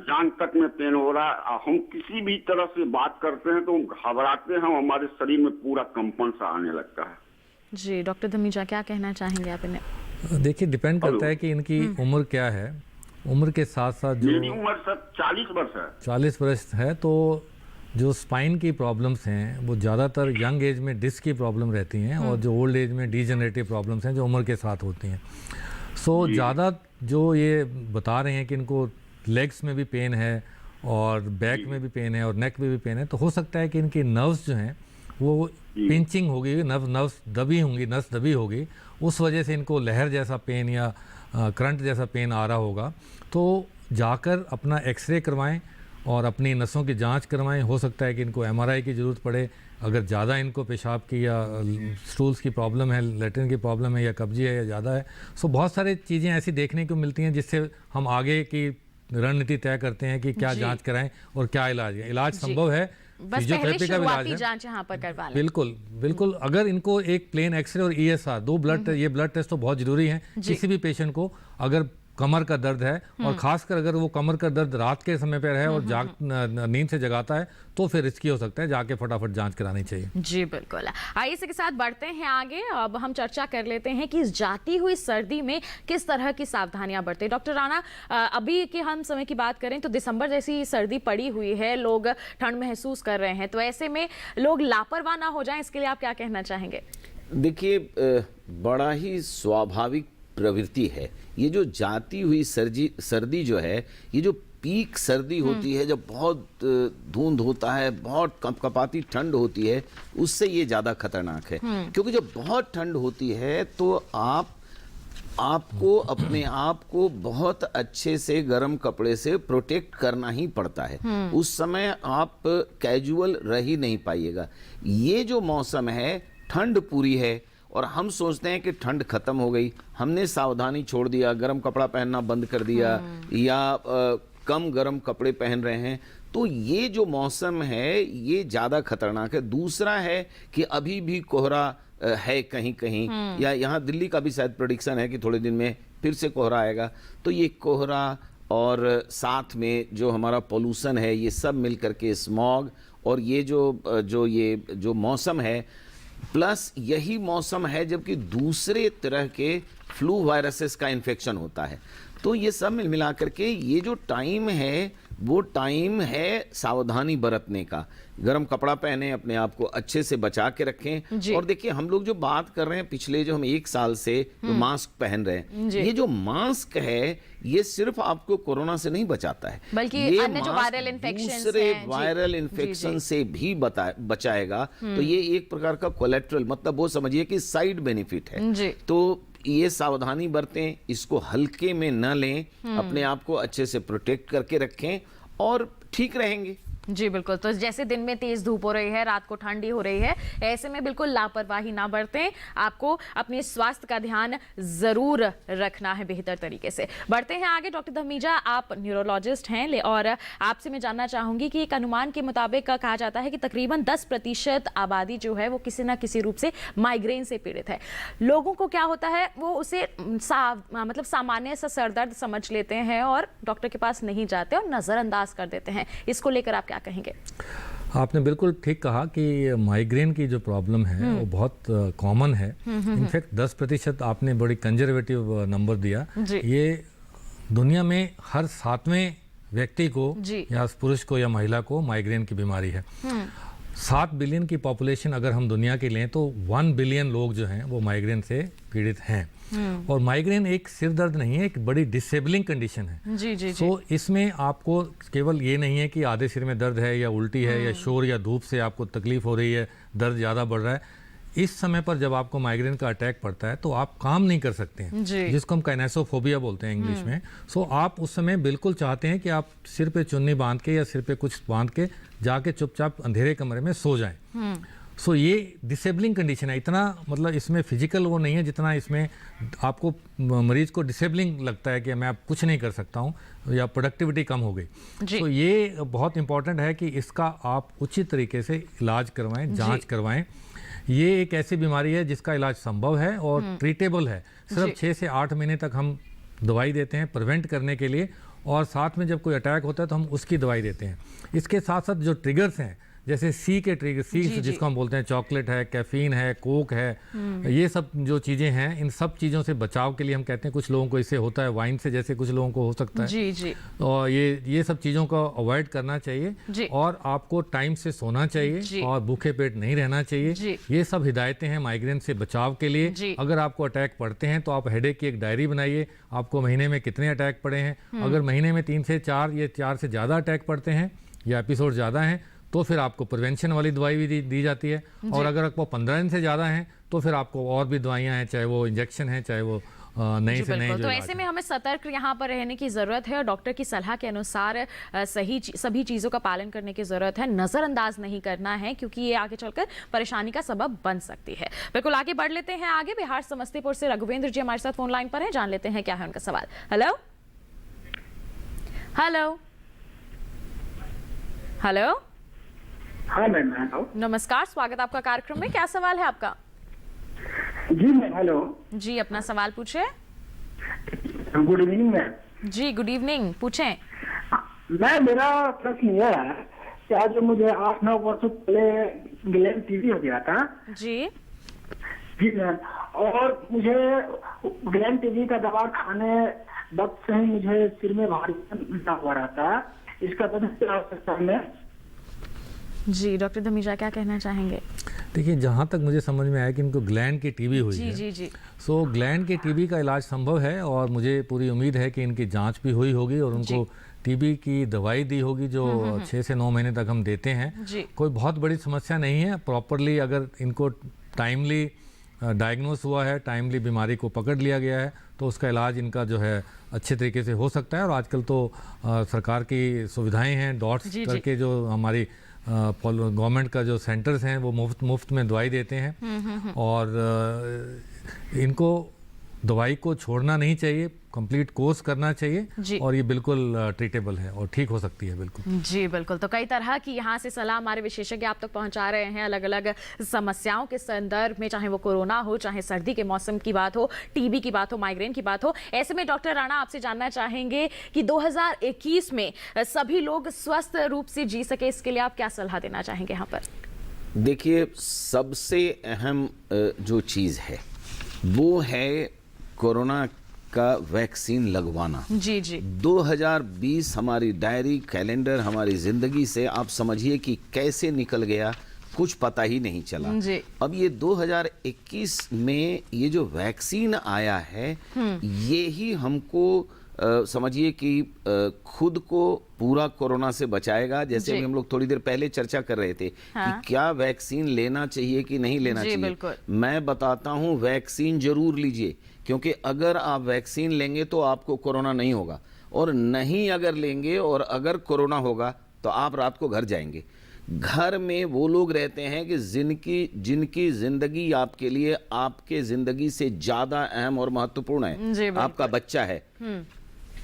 F: जांघ तक में पेन हो रहा है। हम किसी भी तरह से बात करते हैं तो घबराते हैं, हमारे शरीर में पूरा कंपन सा आने लगता है।
B: जी डॉक्टर धमीजा, क्या कहना चाहेंगे आप इन्हें?
D: देखिए, डिपेंड करता है कि इनकी उम्र क्या है। उम्र के साथ साथ जो
F: मेरी उम्र सर 40 वर्ष है।
D: 40 वर्ष है, तो जो स्पाइन की प्रॉब्लम्स हैं वो ज़्यादातर यंग एज में डिस्क की प्रॉब्लम रहती हैं, और जो ओल्ड एज में डीजनरेटिव प्रॉब्लम्स हैं जो उम्र के साथ होती हैं। सो ज़्यादा जो ये बता रहे हैं कि इनको लेग्स में भी पेन है और बैक में भी पेन है और नेक में भी पेन है, तो हो सकता है कि इनकी नर्व्स जो हैं वो पिंचिंग होगी, नर्व्स दबी होंगी, नस दबी होगी, उस वजह से इनको लहर जैसा पेन या करंट जैसा पेन आ रहा होगा। तो जाकर अपना एक्सरे करवाएं और अपनी नसों की जांच करवाएं। हो सकता है कि इनको एमआरआई की ज़रूरत पड़े, अगर ज़्यादा इनको पेशाब की या स्टूल्स की प्रॉब्लम है, लेटरिन की प्रॉब्लम है या कब्जी है या ज़्यादा है। सो बहुत सारी चीज़ें ऐसी देखने को मिलती हैं जिससे हम आगे की रणनीति तय करते हैं कि क्या जांच कराएं और क्या इलाज है। इलाज संभव है, फिजियोथेरेपी का इलाज है,
B: जांच यहाँ पर करवा लें।
D: बिल्कुल बिल्कुल। अगर इनको एक प्लेन एक्सरे और ईएसआर, दो ब्लड ये ब्लड टेस्ट तो बहुत जरूरी है किसी भी पेशेंट को। अगर कमर का दर्द है और खासकर अगर वो कमर का दर्द रात के समय पर है और नींद से जगाता है, तो फिर रिस्की हो सकता है, जाके फटाफट जांच करानी चाहिए।
B: जी बिल्कुल। आइए इसी के साथ बढ़ते हैं आगे। अब हम चर्चा कर लेते हैं कि जाती हुई सर्दी में किस तरह की सावधानियां बरतें। डॉक्टर राणा, अभी के हम समय की बात करें तो दिसंबर जैसी सर्दी पड़ी हुई है, लोग ठंड महसूस कर रहे हैं, तो ऐसे में लोग लापरवाह ना हो जाएं, इसके लिए आप क्या कहना चाहेंगे?
C: देखिए, बड़ा ही स्वाभाविक प्रवृत्ति है ये जो जाती हुई सर्दी जो है, ये जो पीक सर्दी होती है, जब बहुत धुंध होता है, बहुत कपकपाती ठंड होती है, उससे ये ज़्यादा खतरनाक है। क्योंकि जब बहुत ठंड होती है तो आप आपको अपने आप को बहुत अच्छे से गर्म कपड़े से प्रोटेक्ट करना ही पड़ता है। उस समय आप कैजुअल रह ही नहीं पाइएगा। ये जो मौसम है, ठंड पूरी है और हम सोचते हैं कि ठंड खत्म हो गई, हमने सावधानी छोड़ दिया, गर्म कपड़ा पहनना बंद कर दिया या कम गर्म कपड़े पहन रहे हैं, तो ये जो मौसम है ये ज़्यादा खतरनाक है। दूसरा है कि अभी भी कोहरा है कहीं कहीं, या यहाँ दिल्ली का भी शायद प्रेडिक्शन है कि थोड़े दिन में फिर से कोहरा आएगा। तो ये कोहरा और साथ में जो हमारा पोल्यूशन है, ये सब मिल करके स्मॉग, और ये जो मौसम है, प्लस यही मौसम है जबकि दूसरे तरह के फ्लू वायरसेस का इन्फेक्शन होता है। तो ये सब मिला करके ये जो टाइम है वो टाइम है सावधानी बरतने का। गर्म कपड़ा पहने, अपने आप को अच्छे से बचा के रखें। और देखिए, हम लोग जो बात कर रहे हैं पिछले जो हम 1 साल से जो मास्क पहन रहे हैं, ये जो मास्क है ये सिर्फ आपको कोरोना से नहीं बचाता है,
B: बल्कि
C: ये
B: अन्य जो वायरल इन्फेक्शन
C: दूसरे वायरल इन्फेक्शन से भी बचाएगा। तो ये एक प्रकार का कोलेट्रल, मतलब वो समझिए कि साइड बेनिफिट है। तो ये सावधानी बरतें, इसको हल्के में न लें, अपने आप को अच्छे से प्रोटेक्ट करके रखें और ठीक रहेंगे।
B: जी बिल्कुल। तो जैसे दिन में तेज धूप हो रही है, रात को ठंडी हो रही है, ऐसे में बिल्कुल लापरवाही ना बरतें। आपको अपने स्वास्थ्य का ध्यान जरूर रखना है बेहतर तरीके से। बढ़ते हैं आगे। डॉक्टर धमीजा, आप न्यूरोलॉजिस्ट हैं और आपसे मैं जानना चाहूंगी कि एक अनुमान के मुताबिक कहा जाता है कि तकरीबन 10% आबादी जो है वो किसी ना किसी रूप से माइग्रेन से पीड़ित है। लोगों को क्या होता है, वो उसे मतलब सामान्य सा सरदर्द समझ लेते हैं और डॉक्टर के पास नहीं जाते और नजरअंदाज कर देते हैं। इसको लेकर आप क्या कहेंगे?
D: आपने बिल्कुल ठीक कहा कि माइग्रेन की जो प्रॉब्लम है वो बहुत कॉमन है। इनफैक्ट 10% आपने बड़ी कंजर्वेटिव नंबर दिया। ये दुनिया में हर 7वें व्यक्ति को या पुरुष को या महिला को माइग्रेन की बीमारी है। 7 बिलियन की पॉपुलेशन अगर हम दुनिया की लें तो 1 बिलियन लोग जो हैं वो माइग्रेन से पीड़ित हैं। और माइग्रेन एक सिर दर्द नहीं है, एक बड़ी डिसेबलिंग कंडीशन है।
B: जी।
D: तो इसमें आपको केवल ये नहीं है कि आधे सिर में दर्द है या उल्टी है या शोर या धूप से आपको तकलीफ हो रही है, दर्द ज़्यादा बढ़ रहा है। इस समय पर जब आपको माइग्रेन का अटैक पड़ता है तो आप काम नहीं कर सकते हैं, जिसको हम काइनेसोफोबिया बोलते हैं इंग्लिश में। सो आप उस समय बिल्कुल चाहते हैं कि आप सिर पे चुन्नी बांध के या सिर पे कुछ बांध के जाके चुपचाप अंधेरे कमरे में सो जाएं। सो ये डिसेबलिंग कंडीशन है। इतना मतलब इसमें फिजिकल वो नहीं है जितना इसमें आपको मरीज को डिसेबलिंग लगता है कि मैं अब कुछ नहीं कर सकता हूँ या प्रोडक्टिविटी कम हो गई। तो ये बहुत इंपॉर्टेंट है कि इसका आप उचित तरीके से इलाज करवाएं, जांच करवाएं। ये एक ऐसी बीमारी है जिसका इलाज संभव है और ट्रीटेबल है। सिर्फ 6 से 8 महीने तक हम दवाई देते हैं प्रिवेंट करने के लिए, और साथ में जब कोई अटैक होता है तो हम उसकी दवाई देते हैं। इसके साथ साथ जो ट्रिगर्स हैं, जैसे सी के ट्रिगर, सी जिसको हम बोलते हैं चॉकलेट है, कैफीन है, कोक है, ये सब जो चीज़ें हैं, इन सब चीज़ों से बचाव के लिए हम कहते हैं कुछ लोगों को इससे होता है, वाइन से जैसे कुछ लोगों को हो सकता है। और ये सब चीज़ों को अवॉइड करना चाहिए और आपको टाइम से सोना चाहिए और भूखे पेट नहीं रहना चाहिए। ये सब हिदायतें हैं माइग्रेन से बचाव के लिए। अगर आपको अटैक पड़ते हैं तो आप हेडेक की एक डायरी बनाइए, आपको महीने में कितने अटैक पड़े हैं। अगर महीने में 3 से 4 या 4 से ज़्यादा अटैक पड़ते हैं या एपिसोड ज़्यादा हैं तो फिर आपको प्रिवेंशन वाली दवाई भी दी जाती है। और अगर आपको 15 दिन से ज़्यादा हैं तो फिर आपको और भी दवाइयाँ हैं, चाहे वो इंजेक्शन है, चाहे वो नई से नई।
B: तो ऐसे में हमें सतर्क यहाँ पर रहने की ज़रूरत है और डॉक्टर की सलाह के अनुसार सभी चीज़ों का पालन करने की ज़रूरत है। नज़रअंदाज नहीं करना है क्योंकि ये आगे चलकर परेशानी का सबब बन सकती है। बिल्कुल, आगे बढ़ लेते हैं। आगे बिहार समस्तीपुर से रघुवेंद्र जी हमारे साथ फोन लाइन पर हैं, जान लेते हैं क्या है उनका सवाल। Hello hello hello.
P: हाँ मैम, हेलो।
B: नमस्कार, स्वागत आपका कार्यक्रम में। क्या सवाल है आपका?
P: जी मैम, हेलो
B: जी, अपना सवाल पूछे।
P: Good evening ma'am.
B: जी गुड इवनिंग, पूछें।
P: मैम, मेरा प्रश्न यह है कि आज जो मुझे 8-9 वर्षों पहले ग्लैंड टीबी हो गया था।
B: जी
P: मैम, और मुझे ग्लैंड टीबी का दवा खाने वक्त से ही मुझे सिर में भारी हुआ रहता है। इसका क्या हो सकता है?
B: जी डॉक्टर धमीजा क्या कहना चाहेंगे?
D: देखिए, जहाँ तक मुझे समझ में आया कि इनको ग्लैंड की टीबी हुई है।
B: जी।
D: सो ग्लैंड की टीबी का इलाज संभव है और मुझे पूरी उम्मीद है कि इनकी जांच भी हुई होगी और उनको टीबी की दवाई दी होगी जो 6 से 9 महीने तक हम देते हैं। कोई बहुत बड़ी समस्या नहीं है। प्रॉपरली अगर इनको टाइमली डायग्नोस हुआ है, टाइमली बीमारी को पकड़ लिया गया है, तो उसका इलाज इनका जो है अच्छे तरीके से हो सकता है। और आजकल तो सरकार की सुविधाएं हैं, डॉट्स करके जो हमारी गवर्नमेंट का जो सेंटर्स हैं वो मुफ्त में दवाई देते हैं। और इनको दवाई को छोड़ना नहीं चाहिए, कंप्लीट कोर्स करना चाहिए, और ये बिल्कुल ट्रीटेबल है और ठीक हो सकती है। बिल्कुल
B: जी बिल्कुल। तो कई तरह की यहाँ से सलाह हमारे विशेषज्ञ आप तक पहुँचा रहे हैं अलग अलग समस्याओं के संदर्भ में, चाहे वो कोरोना हो, चाहे सर्दी के मौसम की बात हो, टीबी की बात हो, माइग्रेन की बात हो। ऐसे में डॉक्टर राणा आपसे जानना चाहेंगे कि 2021 में सभी लोग स्वस्थ रूप से जी सके, इसके लिए आप क्या सलाह देना चाहेंगे यहाँ पर?
C: देखिए, सबसे अहम जो चीज़ है वो है कोरोना का वैक्सीन लगवाना।
B: जी जी।
C: 2020 हमारी डायरी, कैलेंडर, हमारी जिंदगी से आप समझिए कि कैसे निकल गया, कुछ पता ही नहीं चला।
B: जी।
C: अब ये 2021 में ये जो वैक्सीन आया है, ये ही हमको समझिए कि खुद को पूरा कोरोना से बचाएगा। जैसे अभी हम लोग थोड़ी देर पहले चर्चा कर रहे थे कि क्या वैक्सीन लेना चाहिए कि नहीं लेना चाहिए। मैं बताता हूं, वैक्सीन जरूर लीजिए, क्योंकि अगर आप वैक्सीन लेंगे तो आपको कोरोना नहीं होगा, और नहीं अगर लेंगे और अगर कोरोना होगा तो आप रात को घर जाएंगे। घर में वो लोग रहते हैं कि जिनकी जिंदगी आपके लिए, आपके जिंदगी से ज्यादा अहम और महत्वपूर्ण है। आपका बच्चा है,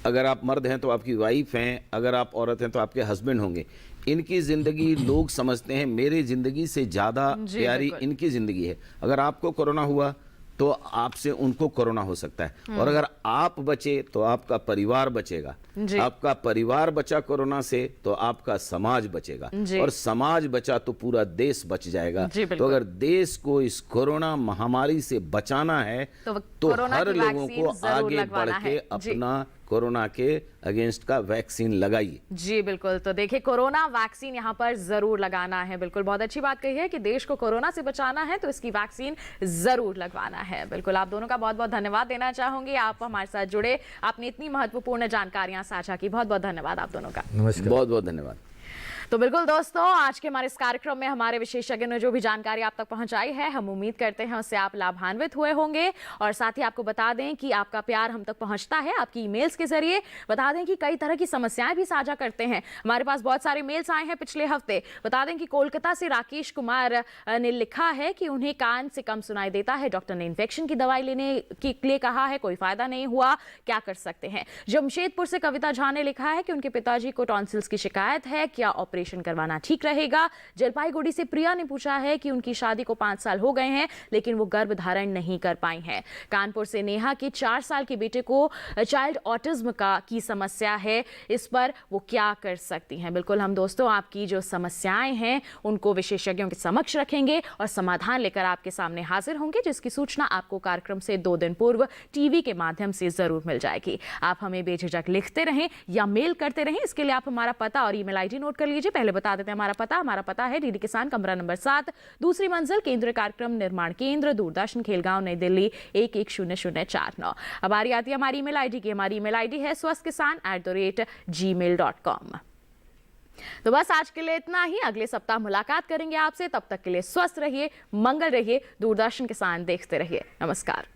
C: अगर आप मर्द हैं तो आपकी वाइफ हैं, अगर आप औरत हैं तो आपके हस्बैंड होंगे। इनकी जिंदगी लोग समझते हैं मेरी जिंदगी से ज्यादा प्यारी इनकी जिंदगी है। अगर आपको कोरोना हुआ तो आपसे उनको कोरोना हो सकता है, और अगर आप बचे तो आपका परिवार बचेगा। आपका परिवार बचा कोरोना से तो आपका समाज बचेगा, और समाज बचा तो पूरा देश बच जाएगा। तो अगर देश को इस कोरोना महामारी से बचाना है तो हर लोगों को आगे बढ़ के अपना कोरोना के अगेंस्ट का वैक्सीन लगाइए।
B: जी बिल्कुल। तो देखिए, कोरोना वैक्सीन यहाँ पर जरूर लगाना है। बिल्कुल, बहुत अच्छी बात कही है कि देश को कोरोना से बचाना है तो इसकी वैक्सीन जरूर लगवाना है। बिल्कुल, आप दोनों का बहुत बहुत धन्यवाद देना चाहूंगी। आप हमारे साथ जुड़े, आपने इतनी महत्वपूर्ण जानकारियां साझा की, बहुत बहुत धन्यवाद आप दोनों का।
C: नमस्कार, बहुत बहुत धन्यवाद।
B: तो बिल्कुल दोस्तों, आज के हमारे इस कार्यक्रम में हमारे विशेषज्ञ ने जो भी जानकारी आप तक पहुंचाई है, हम उम्मीद करते हैं उससे आप लाभान्वित हुए होंगे। और साथ ही आपको बता दें कि आपका प्यार हम तक पहुंचता है आपकी ईमेल्स के जरिए। बता दें कि कई तरह की समस्याएं भी साझा करते हैं। हमारे पास बहुत सारे मेल्स आए हैं पिछले हफ्ते। बता दें कि कोलकाता से राकेश कुमार ने लिखा है कि उन्हें कान से कम सुनाई देता है, डॉक्टर ने इन्फेक्शन की दवाई लेने के लिए कहा है, कोई फायदा नहीं हुआ, क्या कर सकते हैं। जमशेदपुर से कविता झा ने लिखा है कि उनके पिताजी को टॉन्सिल्स की शिकायत है, क्या ऑपरेशन करवाना ठीक रहेगा। जलपाईगुड़ी से प्रिया ने पूछा है कि उनकी शादी को 5 साल हो गए हैं लेकिन वो गर्भ धारण नहीं कर पाई हैं। कानपुर से नेहा के 4 साल के बेटे को चाइल्ड ऑटिज्म की समस्या है, इस पर वो क्या कर सकती हैं। बिल्कुल, हम दोस्तों आपकी जो समस्याएं हैं उनको विशेषज्ञों के समक्ष रखेंगे और समाधान लेकर आपके सामने हाजिर होंगे, जिसकी सूचना आपको कार्यक्रम से 2 दिन पूर्व टीवी के माध्यम से जरूर मिल जाएगी। आप हमें बेझिझक लिखते रहें या मेल करते रहें। इसके लिए आप हमारा पता और ईमेल आईडी नोट कर लीजिए। पहले बता देते हैं हमारा पता है डीडी किसान, कमरा नंबर 7, दूसरी मंजिल, केंद्रीय कार्यक्रम निर्माण केंद्र, दूरदर्शन, खेलगांव, नई दिल्ली 11049। अब बारी आती है हमारी ईमेल आईडी की। हमारी ईमेल आईडी है swasthkisan@gmail.com। तो बस आज के लिए इतना ही। अगले सप्ताह मुलाकात करेंगे आपसे, तब तक के लिए स्वस्थ रहिए, मंगल रहिए, दूरदर्शन किसान देखते रहिए। नमस्कार।